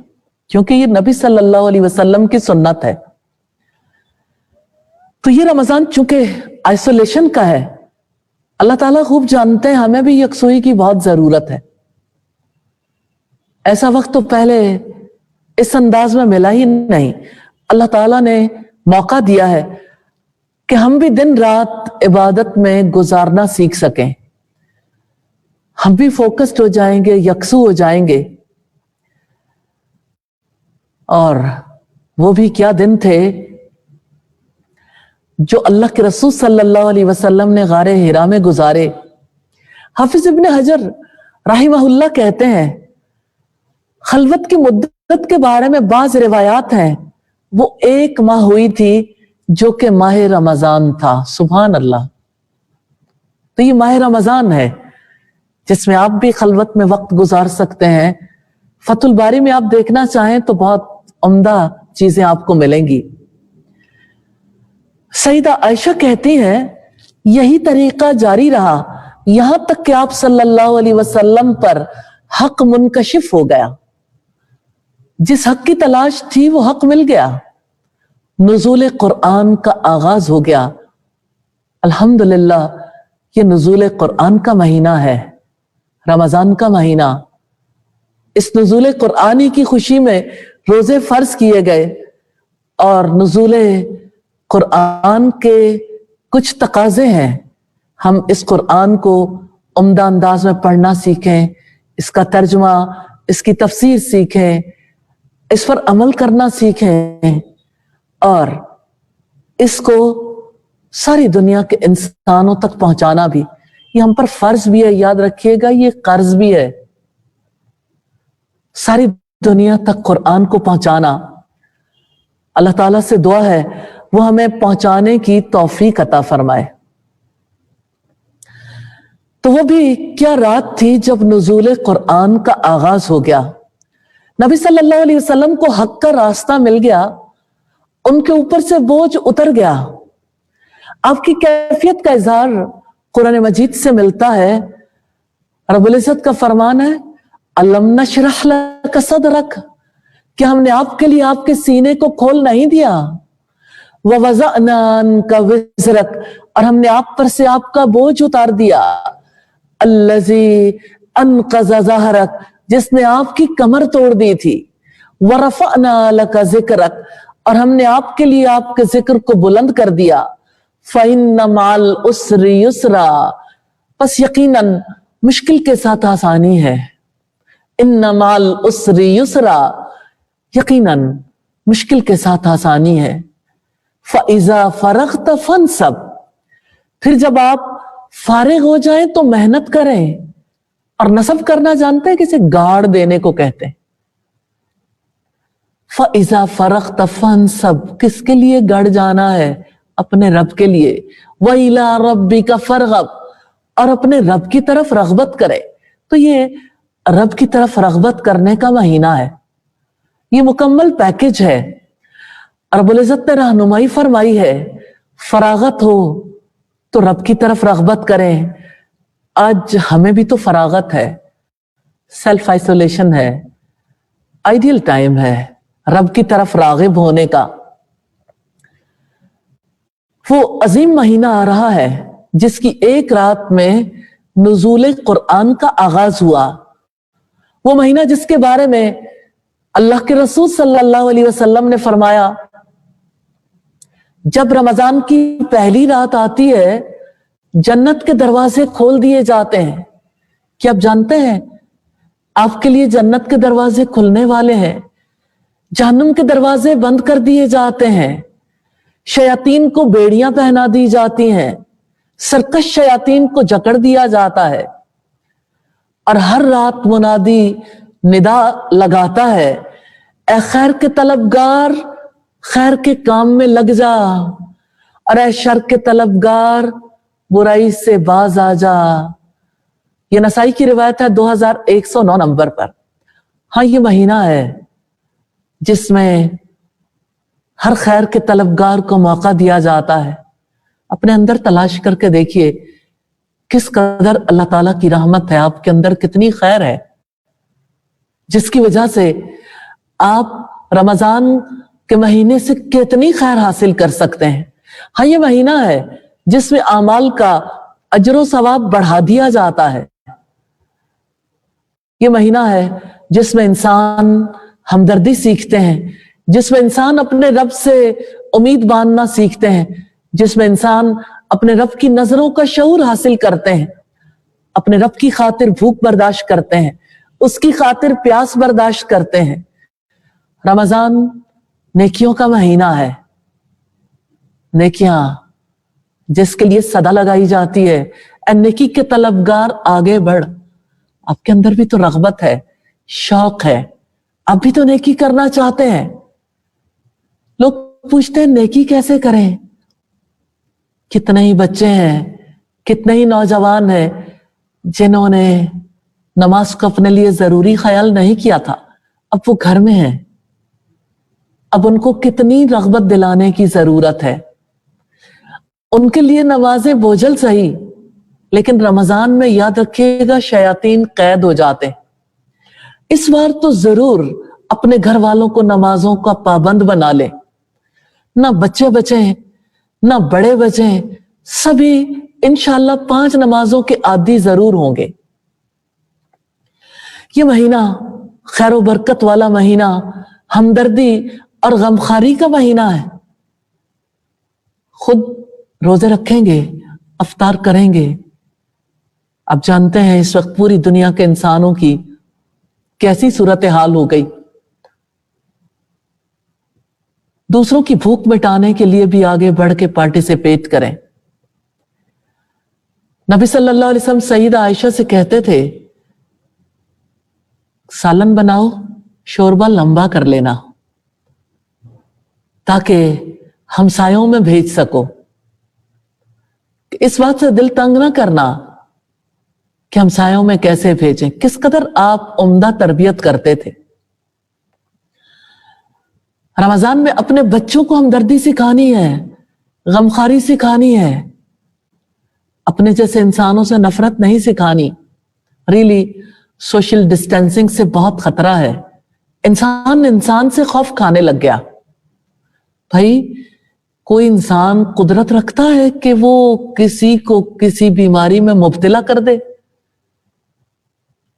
क्योंकि ये नबी सल्लल्लाहु अलैहि वसल्लम की सुन्नत है। तो ये रमजान चूंकि आइसोलेशन का है, अल्लाह ताला खूब जानते हैं हमें भी यकसुई की बहुत जरूरत है। ऐसा वक्त तो पहले इस अंदाज में मिला ही नहीं। अल्लाह ताला ने मौका दिया है कि हम भी दिन रात इबादत में गुजारना सीख सकें, हम भी फोकस्ड हो जाएंगे, यकसू हो जाएंगे। और वो भी क्या दिन थे जो अल्लाह के रसूल सल्लल्लाहु अलैहि वसल्लम ने गारे हिरा में गुजारे। हाफिज इब्न हजर राहिमहुल्लाह कहते हैं, खलवत की मुद्दत के बारे में बाज रिवायात हैं, वो 1 माह हुई थी जो कि माह रमजान था। सुभान अल्लाह। तो ये माह रमजान है जिसमें आप भी खलवत में वक्त गुजार सकते हैं। फतुल बारी में आप देखना चाहें तो बहुत उम्दा चीजें आपको मिलेंगी। सईदा आयशा कहती हैं, यही तरीका जारी रहा यहां तक कि आप सल्लल्लाहु अलैहि वसल्लम पर हक मुनकशिफ हो गया। जिस हक की तलाश थी वो हक मिल गया। नुज़ूल कुरान का आगाज हो गया। अल्हम्दुलिल्लाह, ये नुज़ूल कुरान का महीना है, रमजान का महीना। इस नुज़ूल कुरानी की खुशी में रोजे फर्ज किए गए और नुज़ूल कुरान के कुछ तकाजे हैं। हम इस कुरान को उम्दा अंदाज में पढ़ना सीखें, इसका तर्जुमा, इसकी तफसीर सीखें, इस पर अमल करना सीखें और इसको सारी दुनिया के इंसानों तक पहुंचाना भी, ये हम पर फर्ज भी है। याद रखिएगा, ये कर्ज भी है, सारी दुनिया तक कुरान को पहुंचाना। अल्लाह ताला से दुआ है वो हमें पहुंचाने की तौफीक अता फरमाए। तो वो भी क्या रात थी जब नुज़ूल कुरान का आगाज हो गया। नबी सल्लल्लाहु अलैहि वसल्लम को हक का रास्ता मिल गया, उनके ऊपर से बोझ उतर गया। आपकी कैफियत का इजहार कुरान मजीद से मिलता है। रब्बुल इज्जत का फरमान है, अलम नशरह लक सदरक, कि हमने आपके लिए आपके सीने को खोल नहीं दिया। व वज़अना अन्का विज़रक, और हमने आप पर से आपका बोझ उतार दिया। अल्लज़ी अनक़ज़ ज़हरक, जिसने आपकी कमर तोड़ दी थी। व रफ़अना लका ज़िक्रक, और हमने आपके लिए आपके जिक्र को बुलंद कर दिया। फ़इन्न मअल उस्रि युस्रा, बस यकीनन मुश्किल के साथ आसानी है। इन्न मअल उस्रि युस्रा, यकीनन मुश्किल के साथ आसानी है। फ़इज़ा फ़रग़्त फ़न्सब, फिर जब आप फारिग हो जाएं तो मेहनत करें। और नसब करना जानते हैं, किसे गाड़ देने को कहते हैं। फ़इज़ा फ़रग़्त फ़न्सब, किसके लिए गड़ जाना है? अपने रब के लिए। व इला रब्बिका फ़रग़ब, और अपने रब की तरफ रग़बत करे। तो ये रब की तरफ रग़बत करने का महीना है, ये मुकम्मल पैकेज है। रब्बुल इज्जत ने रहनुमाई फरमाई है, फरागत हो तो रब की तरफ रग़बत करें। आज हमें भी तो फरागत है, सेल्फ आइसोलेशन है, आइडियल टाइम है रब की तरफ राग़िब होने का। वो अजीम महीना आ रहा है जिसकी एक रात में नुज़ूल कुरान का आगाज हुआ। वो महीना जिसके बारे में अल्लाह के रसूल सल्लल्लाहु अलैहि वसल्लम ने फरमाया, जब रमजान की पहली रात आती है जन्नत के दरवाजे खोल दिए जाते हैं। क्या आप जानते हैं आपके लिए जन्नत के दरवाजे खुलने वाले हैं, जहन्नुम के दरवाजे बंद कर दिए जाते हैं, शयातीन को बेड़ियां पहना दी जाती हैं, सरकश शयातीन को जकड़ दिया जाता है। और हर रात मुनादी निदा लगाता है, ए खैर के तलबगार खैर के काम में लग जा, और ए शर के तलबगार बुराई से बाज आ जा। ये नसाई की रिवायत है 2109 नंबर पर। हाँ, ये महीना है जिसमें हर खैर के तलबगार को मौका दिया जाता है। अपने अंदर तलाश करके देखिए किस कदर अल्लाह ताला की रहमत है, आपके अंदर कितनी खैर है, जिसकी वजह से आप रमजान के महीने से कितनी खैर हासिल कर सकते हैं। हाँ, ये महीना है जिसमें आमाल का अजर सवाब बढ़ा दिया जाता है। ये महीना है जिसमें इंसान हमदर्दी सीखते हैं, जिसमें इंसान अपने रब से उम्मीद बांधना सीखते हैं, जिसमें इंसान अपने रब की नजरों का शऊर हासिल करते हैं, अपने रब की खातिर भूख बर्दाश्त करते हैं, उसकी खातिर प्यास बर्दाश्त करते हैं। रमजान नेकियों का महीना है। नेकियां जिसके लिए सदा लगाई जाती है, ए नेकी के तलबगार आगे बढ़। आपके अंदर भी तो रगबत है, शौक है, आप भी तो नेकी करना चाहते हैं। लोग पूछते हैं नेकी कैसे करें। कितने ही बच्चे हैं, कितने ही नौजवान हैं जिन्होंने नमाज को अपने लिए जरूरी ख्याल नहीं किया था, अब वो घर में है। अब उनको कितनी रगबत दिलाने की जरूरत है। उनके लिए नमाजें बोझल सही, लेकिन रमजान में याद रखिएगा शयातीन कैद हो जाते। इस बार तो जरूर अपने घर वालों को नमाजों का पाबंद बना ले। ना बच्चे बचे ना बड़े बचे, सभी इंशाल्लाह 5 नमाजों के आदी जरूर होंगे। ये महीना खैर व बरकत वाला महीना, हमदर्दी और गमखारी का महीना है। खुद रोजे रखेंगे, अफ्तार करेंगे। आप जानते हैं इस वक्त पूरी दुनिया के इंसानों की कैसी सूरत हाल हो गई। दूसरों की भूख मिटाने के लिए भी आगे बढ़ के पार्टिसिपेट करें। नबी सल्लल्लाहु अलैहि वसल्लम सईदा आयशा से कहते थे, सालन बनाओ, शोरबा लंबा कर लेना ताकि हमसायों में भेज सको। इस बात से दिल तंग ना करना कि हमसायों में कैसे भेजें। किस कदर आप उम्दा तरबियत करते थे। रमजान में अपने बच्चों को हमदर्दी सिखानी है, गमखारी सिखानी है, अपने जैसे इंसानों से नफरत नहीं सिखानी। रियली सोशल डिस्टेंसिंग से बहुत खतरा है। इंसान से खौफ खाने लग गया। भाई कोई इंसान कुदरत रखता है कि वो किसी को किसी बीमारी में मुब्तला कर दे।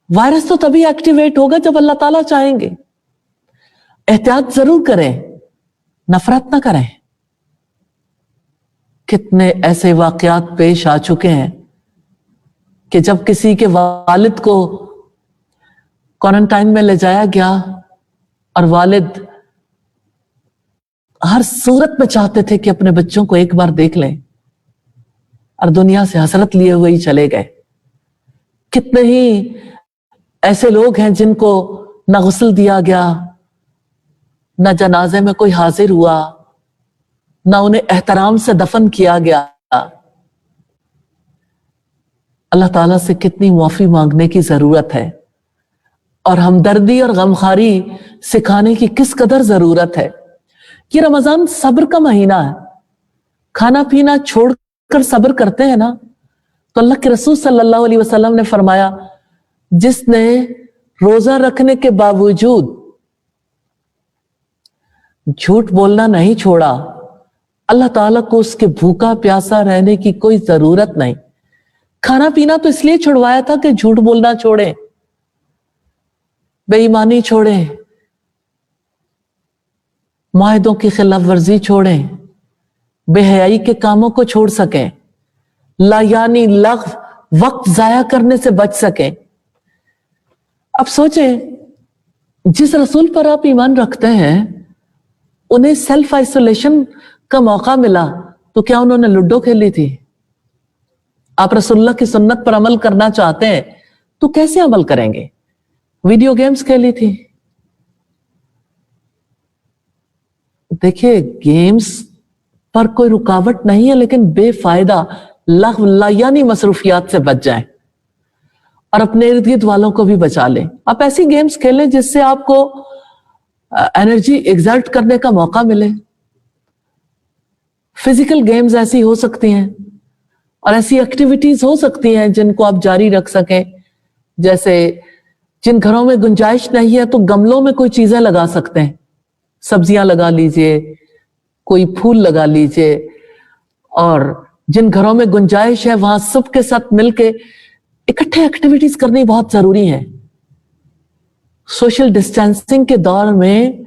वायरस तो तभी एक्टिवेट होगा जब अल्लाह ताला चाहेंगे। एहतियात जरूर करें, नफरत ना करें। कितने ऐसे वाकयात पेश आ चुके हैं कि जब किसी के वालिद को क्वारंटाइन में ले जाया गया और वालिद हर सूरत में चाहते थे कि अपने बच्चों को एक बार देख लें और दुनिया से हसरत लिए हुए ही चले गए। कितने ही ऐसे लोग हैं जिनको न गुस्ल दिया गया, न जनाजे में कोई हाजिर हुआ, न उन्हें एहतराम से दफन किया गया। अल्लाह ताला से कितनी मुआफी मांगने की जरूरत है और हमदर्दी और गमखारी सिखाने की किस कदर जरूरत है। कि रमजान सब्र का महीना है। खाना पीना छोड़कर सब्र करते हैं ना, तो अल्लाह के रसूल सल्लल्लाहु अलैहि वसल्लम ने फरमाया, जिसने रोजा रखने के बावजूद झूठ बोलना नहीं छोड़ा, अल्लाह ताला को उसके भूखा प्यासा रहने की कोई जरूरत नहीं। खाना पीना तो इसलिए छुड़वाया था कि झूठ बोलना छोड़े, बेईमानी छोड़ें, माहिदों की खिलाफ वर्जी छोड़ें, बेहयाई के कामों को छोड़ सकें, लायानी लग़्व वक्त जाया करने से बच सकें। अब सोचें, जिस रसूल पर आप ईमान रखते हैं उन्हें सेल्फ आइसोलेशन का मौका मिला तो क्या उन्होंने लूडो खेली थी? आप रसूलुल्लाह की सुन्नत पर अमल करना चाहते हैं तो कैसे अमल करेंगे? वीडियो गेम्स खेली थी। देखिए, गेम्स पर कोई रुकावट नहीं है, लेकिन बेफायदा लग़्व लायानी मसरूफियात से बच जाएं और अपने इर्द गिर्द वालों को भी बचा लें। आप ऐसी गेम्स खेलें जिससे आपको एनर्जी एग्जर्ट करने का मौका मिले। फिजिकल गेम्स ऐसी हो सकती हैं और ऐसी एक्टिविटीज हो सकती हैं जिनको आप जारी रख सकें, जैसे जिन घरों में गुंजाइश नहीं है तो गमलों में कोई चीजें लगा सकते हैं, सब्जियां लगा लीजिए, कोई फूल लगा लीजिए, और जिन घरों में गुंजाइश है वहां सबके साथ मिलके इकट्ठे एक्टिविटीज करनी बहुत जरूरी है। सोशल डिस्टेंसिंग के दौर में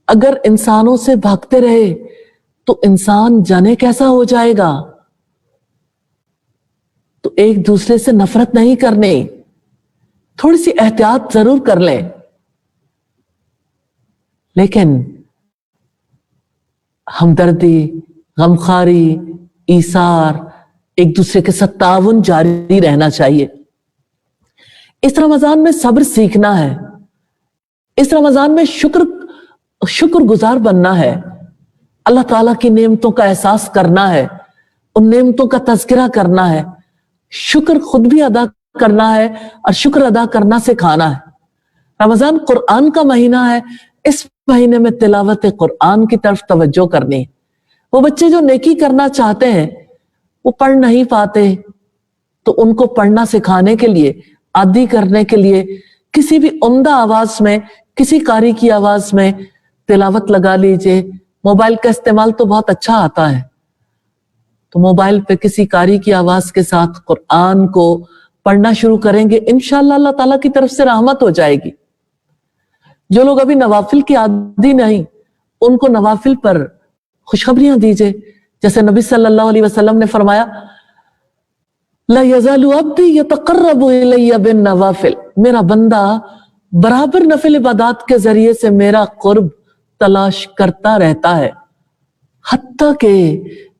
अगर इंसानों से भागते रहे तो इंसान जाने कैसा हो जाएगा। तो एक दूसरे से नफरत नहीं करनी, थोड़ी सी एहतियात जरूर कर लें, लेकिन हमदर्दी, गमखारी, ईसार, एक दूसरे के साथ ताउन जारी रहना चाहिए। इस रमजान में सब्र सीखना है, इस रमजान में शुक्रगुजार बनना है, अल्लाह ताला की नेमतों का एहसास करना है, उन नेमतों का तज़किरा करना है, शुक्र खुद भी अदा करना है और शुक्र अदा करना सिखाना है। रमजान कुरान का महीना है, इस महीने में तिलावत कुरान की तरफ तवज्जो करनी है। वो बच्चे जो नेकी करना चाहते हैं वो पढ़ नहीं पाते, तो उनको पढ़ना सिखाने के लिए, आदी करने के लिए किसी भी उम्दा आवाज में, किसी कारी की आवाज में तिलावत लगा लीजिए। मोबाइल का इस्तेमाल तो बहुत अच्छा आता है, तो मोबाइल पे किसी कारी की आवाज के साथ कुरान को पढ़ना शुरू करेंगे, इंशाअल्लाह अल्लाह ताला की तरफ से रहमत हो जाएगी। जो लोग अभी नवाफिल की आदी नहीं, उनको नवाफिल पर खुशखबरियां दीजिए। जैसे नबी सल्लल्लाहु अलैहि वसल्लम ने फरमाया, ला यज़ालु अब्दी यतक़र्रबु इलैया बिन नवाफिल, मेरा बंदा बराबर नफिल इबादत के जरिए से मेरा कुर्ब तलाश करता रहता है, हत्ता के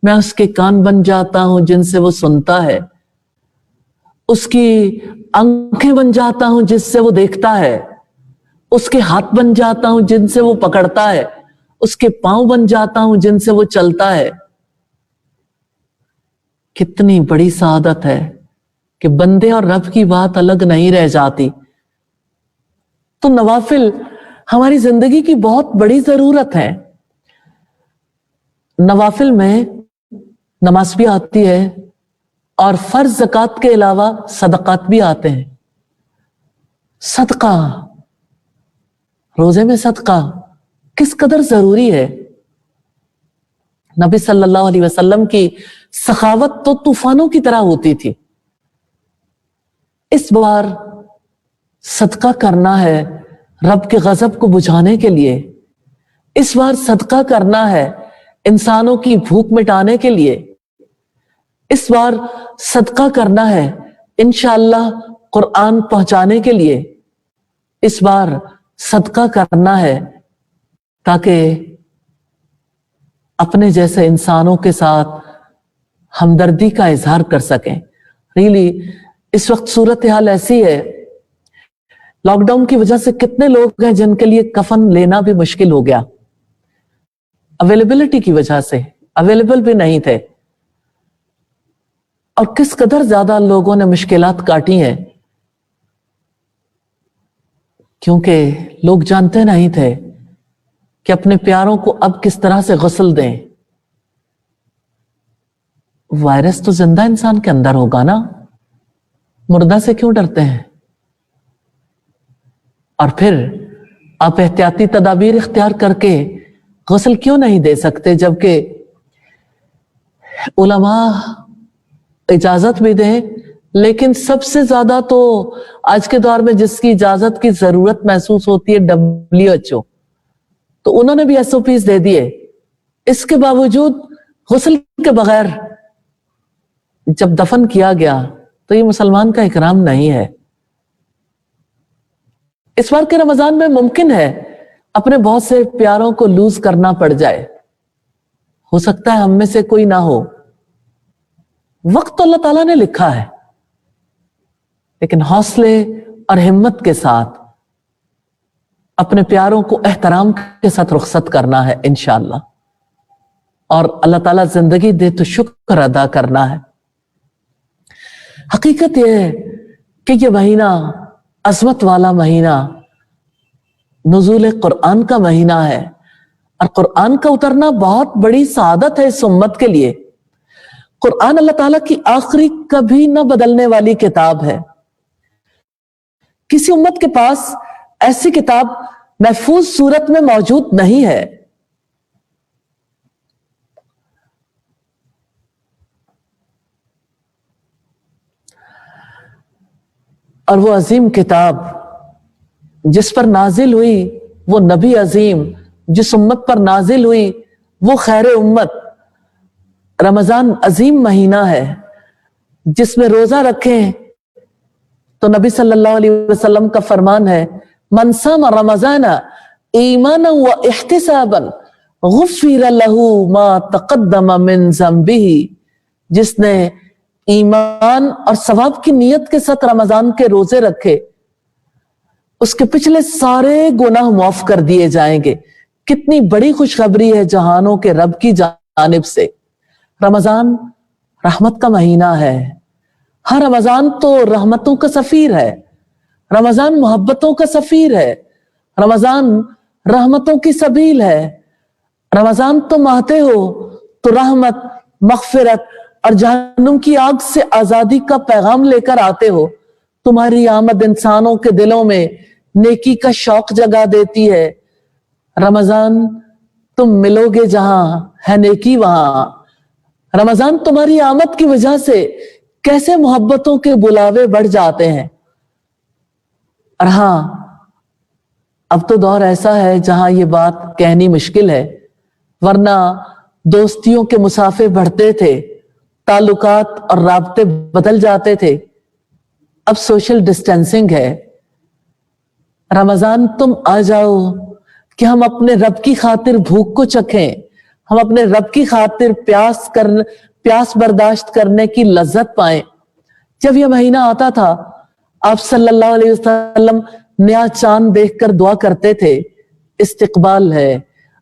मैं उसके कान बन जाता हूं जिनसे वो सुनता है, उसकी आंखें बन जाता हूं जिससे वो देखता है, उसके हाथ बन जाता हूं जिनसे वो पकड़ता है, उसके पांव बन जाता हूं जिनसे वो चलता है। कितनी बड़ी सआदत है कि बंदे और रब की बात अलग नहीं रह जाती। तो नवाफिल हमारी जिंदगी की बहुत बड़ी जरूरत है। नवाफिल में नमाज भी आती है और फर्ज ज़कात के अलावा सदकात भी आते हैं। सदका, रोजे में सदका किस कदर जरूरी है। नबी सल्लल्लाहु अलैहि वसल्लम की सखावत तो तूफानों की तरह होती थी। इस बार सदका करना है रब के गजब को बुझाने के लिए, इस बार सदका करना है इंसानों की भूख मिटाने के लिए, इस बार सदका करना है इंशाअल्लाह कुरान पहुंचाने के लिए, इस बार सदका करना है ताकि अपने जैसे इंसानों के साथ हमदर्दी का इजहार कर सकें। रियली इस वक्त सूरत हाल ऐसी है, लॉकडाउन की वजह से कितने लोग हैं जिनके लिए कफन लेना भी मुश्किल हो गया, अवेलेबिलिटी की वजह से अवेलेबल भी नहीं थे, और किस कदर ज्यादा लोगों ने मुश्किलात काटी हैं क्योंकि लोग जानते नहीं थे कि अपने प्यारों को अब किस तरह से गुस्ल दें। वायरस तो जिंदा इंसान के अंदर होगा ना, मुर्दा से क्यों डरते हैं। और फिर आप एहतियाती तदाबीर इख्तियार करके गुस्ल क्यों नहीं दे सकते, जबकि उलमा इजाजत भी दें, लेकिन सबसे ज्यादा तो आज के दौर में जिसकी इजाजत की जरूरत महसूस होती है WHO, तो उन्होंने भी SOPs दे दिए। इसके बावजूद गुस्ल के बगैर जब दफन किया गया तो ये मुसलमान का इकराम नहीं है। इस बार के रमजान में मुमकिन है अपने बहुत से प्यारों को लूज करना पड़ जाए, हो सकता है हम में से कोई ना हो, वक्त तो अल्लाह ताला ने लिखा है, लेकिन हौसले और हिम्मत के साथ अपने प्यारों को एहतराम के साथ रुखसत करना है इंशाअल्लाह, और अल्लाह ताला जिंदगी दे तो शुक्र अदा करना है। हकीकत यह है कि यह महीना अज़मत वाला महीना, नुज़ूल कुरान का महीना है, और कुरान का उतरना बहुत बड़ी सआदत है इस उम्मत के लिए। कुरान अल्लाह ताला की आखिरी कभी न बदलने वाली किताब है। किसी उम्मत के पास ऐसी किताब महफूज सूरत में मौजूद नहीं है। और वो अजीम किताब जिस पर नाजिल हुई, वो नबी अजीम जिस उम्मत पर नाजिल हुई, वो खैर उम्मत। रमजान अजीम महीना है जिसमें रोजा रखें तो नबी सल्लल्लाहु अलैहि वसल्लम का फरमान है, मन सामा रमजाना ईमाना व इह्तिसाबन गुफ़िर लहू मा तक़द्दम मिन ज़ंबिही। जिसने ईमान और सवाब की नियत के साथ रमजान के रोजे रखे, उसके पिछले सारे गुनाह माफ कर दिए जाएंगे। कितनी बड़ी खुशखबरी है जहानों के रब की जानिब से। रमजान रहमत का महीना है। हर रमजान तो रहमतों का सफीर है। रमजान मोहब्बतों का सफीर है। रमजान रहमतों की सबील है। रमजान तुम आते हो तो रहमत, मगफिरत और जहन्नुम की आग से आजादी का पैगाम लेकर आते हो। तुम्हारी आमद इंसानों के दिलों में नेकी का शौक जगा देती है। रमजान तुम मिलोगे जहां है नेकी वहां। रमजान तुम्हारी आमद की वजह से कैसे मोहब्बतों के बुलावे बढ़ जाते हैं। और हाँ, अब तो दौर ऐसा है जहां ये बात कहनी मुश्किल है, वरना दोस्तियों के मुसाफे बढ़ते थे, ताल्लुकात और राब्ते बदल जाते थे। अब सोशल डिस्टेंसिंग है। रमजान तुम आ जाओ कि हम अपने रब की खातिर भूख को चखें, हम अपने रब की खातिर प्यास बर्दाश्त करने की लज्जत पाएं। जब यह महीना आता था, आप सल्लल्लाहु अलैहि वसल्लम नया चांद देखकर दुआ करते थे, इस्तिकबाल है,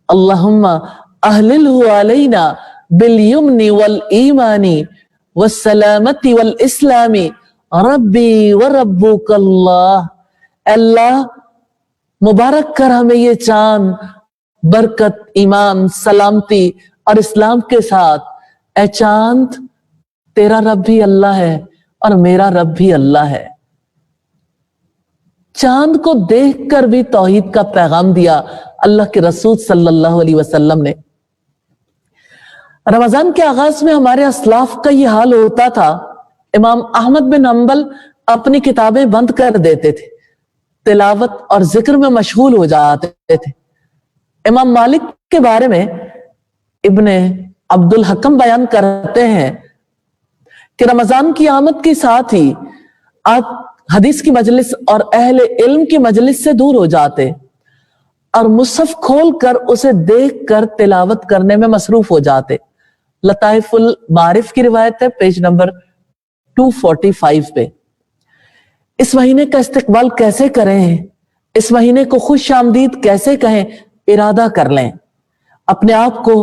अल्लाहुम्मा अहलिलहु अलैना बिल यमनी वल ईमानी वस्सलामती वल इस्लामी रब्बी व रब्बुकल्लाह। अल्लाह मुबारक कर हमें ये चांद बरकत, ईमान, सलामती और इस्लाम के साथ। ए चांद, तेरा रब भी अल्लाह है और मेरा रब भी अल्लाह है। चांद को देखकर भी तौहीद का पैगाम दिया अल्लाह के रसूल सल्लल्लाहु अलैहि वसल्लम ने। रमजान के आगाज में हमारे अस्लाफ का यह हाल होता था। इमाम अहमद बिन हंबल अपनी किताबें बंद कर देते थे, तिलावत और जिक्र में मशगूल हो जाते थे। इमाम मालिक के बारे में इब्ने अब्दुल हकम बयान करते हैं कि रमजान की आमद के साथ ही आप हदीस की मजलिस और अहले इल्म की मजलिस से दूर हो जाते और मुसहफ खोल कर उसे देख कर तिलावत करने में मसरूफ हो जाते। लताइफुल मारिफ की रिवायत है, पेज नंबर 245 पे। इस महीने का इस्तिकबाल कैसे करें, इस महीने को खुश आमदीद कैसे कहें, इरादा कर लें। अपने आप को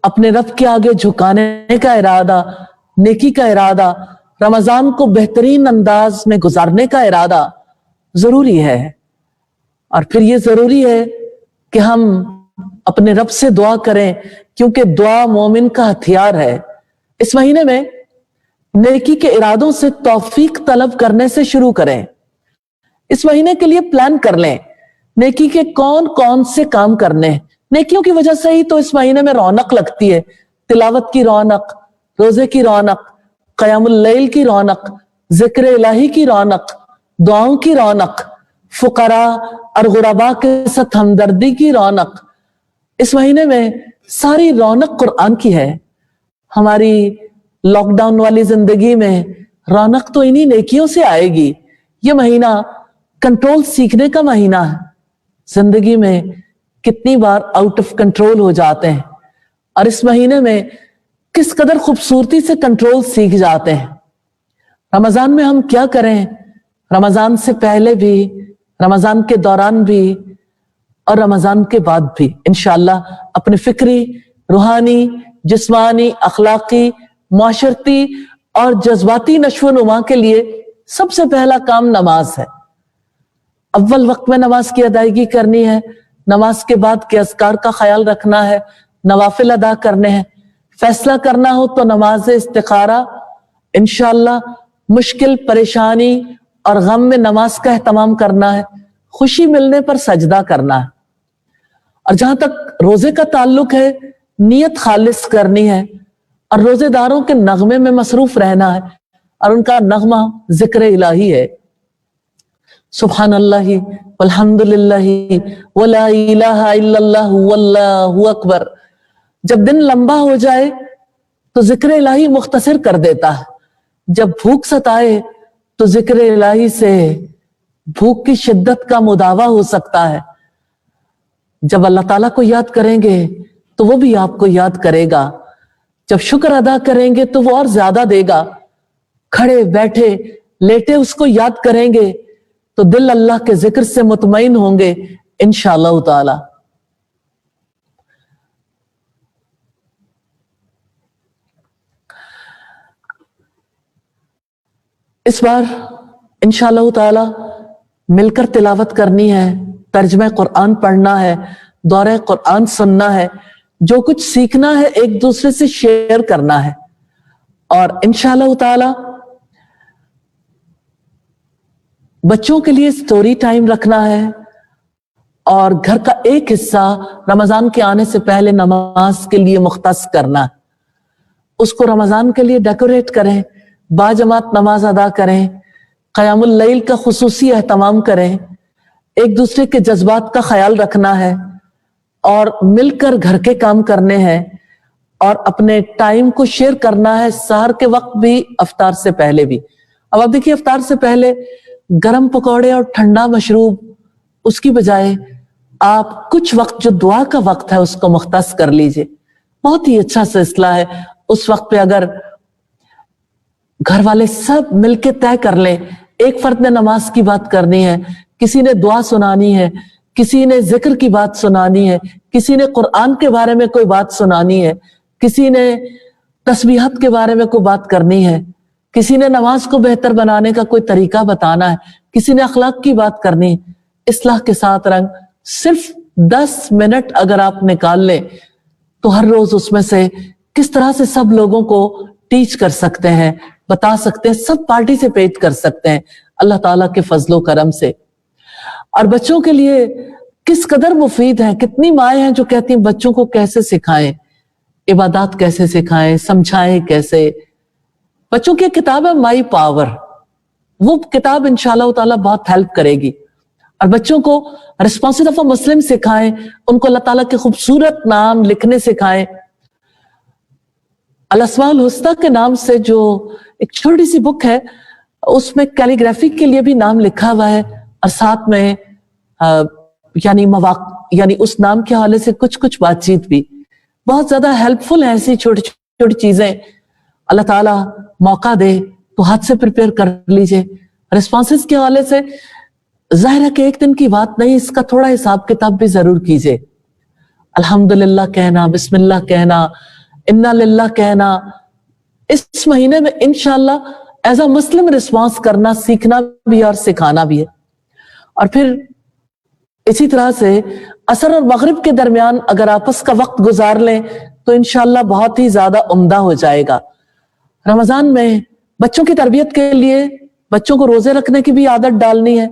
अपने रब के आगे झुकाने का इरादा, नेकी का इरादा, रमजान को बेहतरीन अंदाज में गुजारने का इरादा जरूरी है। और फिर ये जरूरी है कि हम अपने रब से दुआ करें, क्योंकि दुआ मोमिन का हथियार है। इस महीने में नेकी के इरादों से तौफीक तलब करने से शुरू करें। इस महीने के लिए प्लान कर लें नेकी के कौन कौन से काम करने हैं। नेकियों की वजह से ही तो इस महीने में रौनक लगती है। तिलावत की रौनक, रोजे की रौनक, क़यामुल लैल की रौनक, जिक्र इलाही की रौनक, दुआओं की रौनक, फुकरा और गुरबा के साथ हमदर्दी की रौनक। इस महीने में सारी रौनक कुरान की है। हमारी लॉकडाउन वाली जिंदगी में रौनक तो इन्हीं नेकियों से आएगी। यह महीना कंट्रोल सीखने का महीना है। जिंदगी में कितनी बार आउट ऑफ कंट्रोल हो जाते हैं और इस महीने में किस कदर खूबसूरती से कंट्रोल सीख जाते हैं। रमजान में हम क्या करें, रमजान से पहले भी, रमजान के दौरान भी और रमजान के बाद भी इंशाअल्लाह अपने फिक्री, रूहानी, जिस्मानी, अखलाकी, माशरती और जज्बाती नशो-नुमा के लिए सबसे पहला काम नमाज है। अव्वल वक्त में नमाज की अदायगी करनी है, नमाज के बाद के अस्कार का ख्याल रखना है, नवाफिल अदा करने हैं, फैसला करना हो तो नमाज इस्तिखारा, इंशाअल्लाह मुश्किल, परेशानी और गम में नमाज का एहतमाम करना है, खुशी मिलने पर सजदा करना है। और जहां तक रोजे का ताल्लुक है, नियत खालिस करनी है और रोजेदारों के नगमे में मसरूफ रहना है, और उनका नगमा जिक्र इलाही है। सुभान अल्लाह वल्हम्दुलिल्लाह वला इलाहा इल्लल्लाहु वल्लाहु अकबर। जब दिन लंबा हो जाए तो जिक्र इलाही मुख्तसर कर देता है। जब भूख सताए तो जिक्र इलाही से भूख की शिद्दत का मुदावा हो सकता है। जब अल्लाह ताला को याद करेंगे तो वो भी आपको याद करेगा। जब शुक्र अदा करेंगे तो वो और ज्यादा देगा। खड़े बैठे लेटे उसको याद करेंगे तो दिल अल्लाह के जिक्र से मुतमईन होंगे इंशाअल्लाह ताला। इस बार इंशाअल्लाह ताला मिलकर तिलावत करनी है, तर्जमे कुरान पढ़ना है, दौरे कुरान सुनना है, जो कुछ सीखना है एक दूसरे से शेयर करना है। और इंशाअल्लाह ताला बच्चों के लिए स्टोरी टाइम रखना है और घर का एक हिस्सा रमजान के आने से पहले नमाज के लिए मुख्तस करना है। उसको रमजान के लिए डेकोरेट करें, बाजमात नमाज अदा करें, क़यामुल लैल का खुसूसी एहतमाम करें, एक दूसरे के जज्बात का ख्याल रखना है और मिलकर घर के काम करने हैं और अपने टाइम को शेयर करना है, सहर के वक्त भी, अफ्तार से पहले भी। अब आप देखिए, अफ्तार से पहले गरम पकौड़े और ठंडा मशरूब, उसकी बजाय आप कुछ वक्त जो दुआ का वक्त है उसको मुख्तस कर लीजिए। बहुत ही अच्छा सिलसिला है। उस वक्त पे अगर घर वाले सब मिलके तय कर लें, एक फर्द ने नमाज की बात करनी है, किसी ने दुआ सुनानी है, किसी ने जिक्र की बात सुनानी है, किसी ने कुरान के बारे में कोई बात सुनानी है, किसी ने तस्बीहात के बारे में कोई बात करनी है, किसी ने नमाज को बेहतर बनाने का कोई तरीका बताना है, किसी ने अखलाक की बात करनी है, इस्लाह के साथ रंग, सिर्फ 10 मिनट अगर आप निकाल लें तो हर रोज उसमें से किस तरह से सब लोगों को टीच कर सकते हैं, बता सकते हैं, सब पार्टिसिपेट कर सकते हैं अल्लाह ताला के फजलो करम से। और बच्चों के लिए किस कदर मुफीद है, कितनी माएँ हैं जो कहती हैं बच्चों को कैसे सिखाएं, इबादत कैसे सिखाएं, समझाएं कैसे। बच्चों की किताब है माई पावर, वो किताब इंशाअल्लाह ताला बहुत हेल्प करेगी। और बच्चों को रिस्पॉन्सिव ऑफ अ मुस्लिम सिखाएं, उनको अल्लाह ताला के खूबसूरत नाम लिखने सिखाएं। अल अस्माउल हुस्ना के नाम से जो एक छोटी सी बुक है, उसमें कैलीग्राफी के लिए भी नाम लिखा हुआ है और साथ में यानी उस नाम के हवाले से कुछ कुछ बातचीत भी बहुत ज्यादा हेल्पफुल है। ऐसी छोटी छोटी चीजें अल्लाह ताला मौका दे तो हाथ से प्रिपेयर कर लीजिए। रिस्पॉन्सेस के हवाले से जाहिर है कि एक दिन की बात नहीं, इसका थोड़ा हिसाब किताब भी जरूर कीजिए। अल्हम्दुलिल्लाह कहना, बिस्मिल्लाह कहना, इन्ना लिल्लाह कहना, इस महीने में इंशाअल्लाह एज अ मुस्लिम रिस्पॉन्स करना सीखना भी और सिखाना भी है। और फिर इसी तरह से असर और मगरिब के दरमियान अगर आपस का वक्त गुजार लें तो इंशाअल्लाह बहुत ही ज्यादा उम्दा हो जाएगा। रमजान में बच्चों की तरबियत के लिए बच्चों को रोजे रखने की भी आदत डालनी है।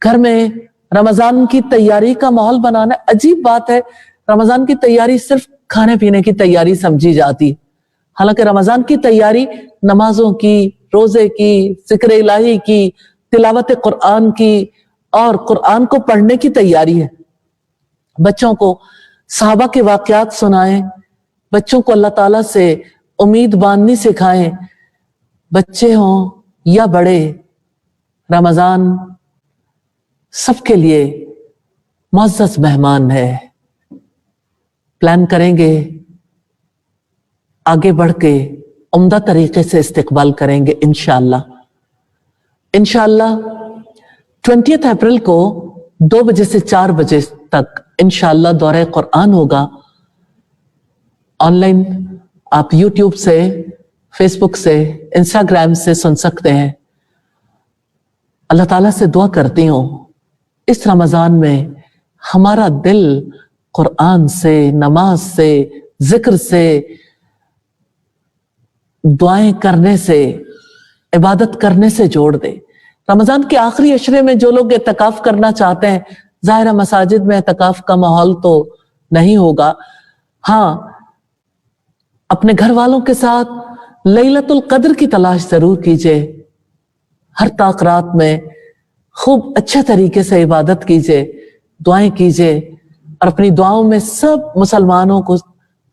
घर में रमजान की तैयारी का माहौल बनाना। अजीब बात है, रमजान की तैयारी सिर्फ खाने पीने की तैयारी समझी जाती, हालांकि रमजान की तैयारी नमाजों की, रोजे की, जिक्र इलाही की, तिलावत कुरान की और कुरान को पढ़ने की तैयारी है। बच्चों को सहाबा के वाकयात सुनाएं, बच्चों को अल्लाह ताला से उम्मीद बांधनी सिखाएं। बच्चे हों या बड़े, रमजान सबके लिए मुअज़्ज़ज़ मेहमान है। प्लान करेंगे, आगे बढ़ के उम्दा तरीके से इस्तिकबाल करेंगे इंशाअल्लाह। 20 अप्रैल को 2 बजे से 4 बजे तक इंशाअल्लाह दौरे कुरान होगा। ऑनलाइन आप यूट्यूब से, फेसबुक से, इंस्टाग्राम से सुन सकते हैं। अल्लाह ताला से दुआ करती हूँ इस रमजान में हमारा दिल कुरान से, नमाज से, जिक्र से, दुआएं करने से, इबादत करने से जोड़ दे। रमजान के आखिरी अशरे में जो लोग एतकाफ करना चाहते हैं, जाहिर है मसाजिद में एतकाफ का माहौल तो नहीं होगा, हाँ अपने घर वालों के साथ लैलतुल कद्र की तलाश जरूर कीजिए। हर ताक रात में खूब अच्छे तरीके से इबादत कीजिए, दुआएं कीजिए और अपनी दुआओं में सब मुसलमानों को,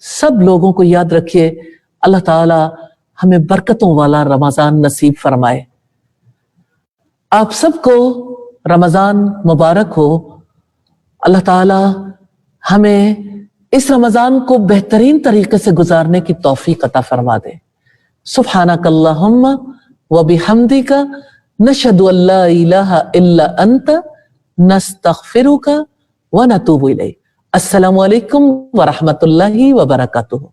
सब लोगों को याद रखिए। अल्लाह ताला हमें बरकतों वाला रमजान नसीब फरमाए। आप सबको रमजान मुबारक हो। अल्लाह ताला हमें इस रमजान को बेहतरीन तरीके से गुजारने की तौफीक अता फरमा दे। सुब्हानकल्लाहुम्मा व बिहम्दिका नशहदु अल्ला इलाहा इल्ला अंत नस्तगफिरुका व नतूबु इलैक। अस्सलामु अलैकुम व रहमतुल्लाहि व बरकातुहू।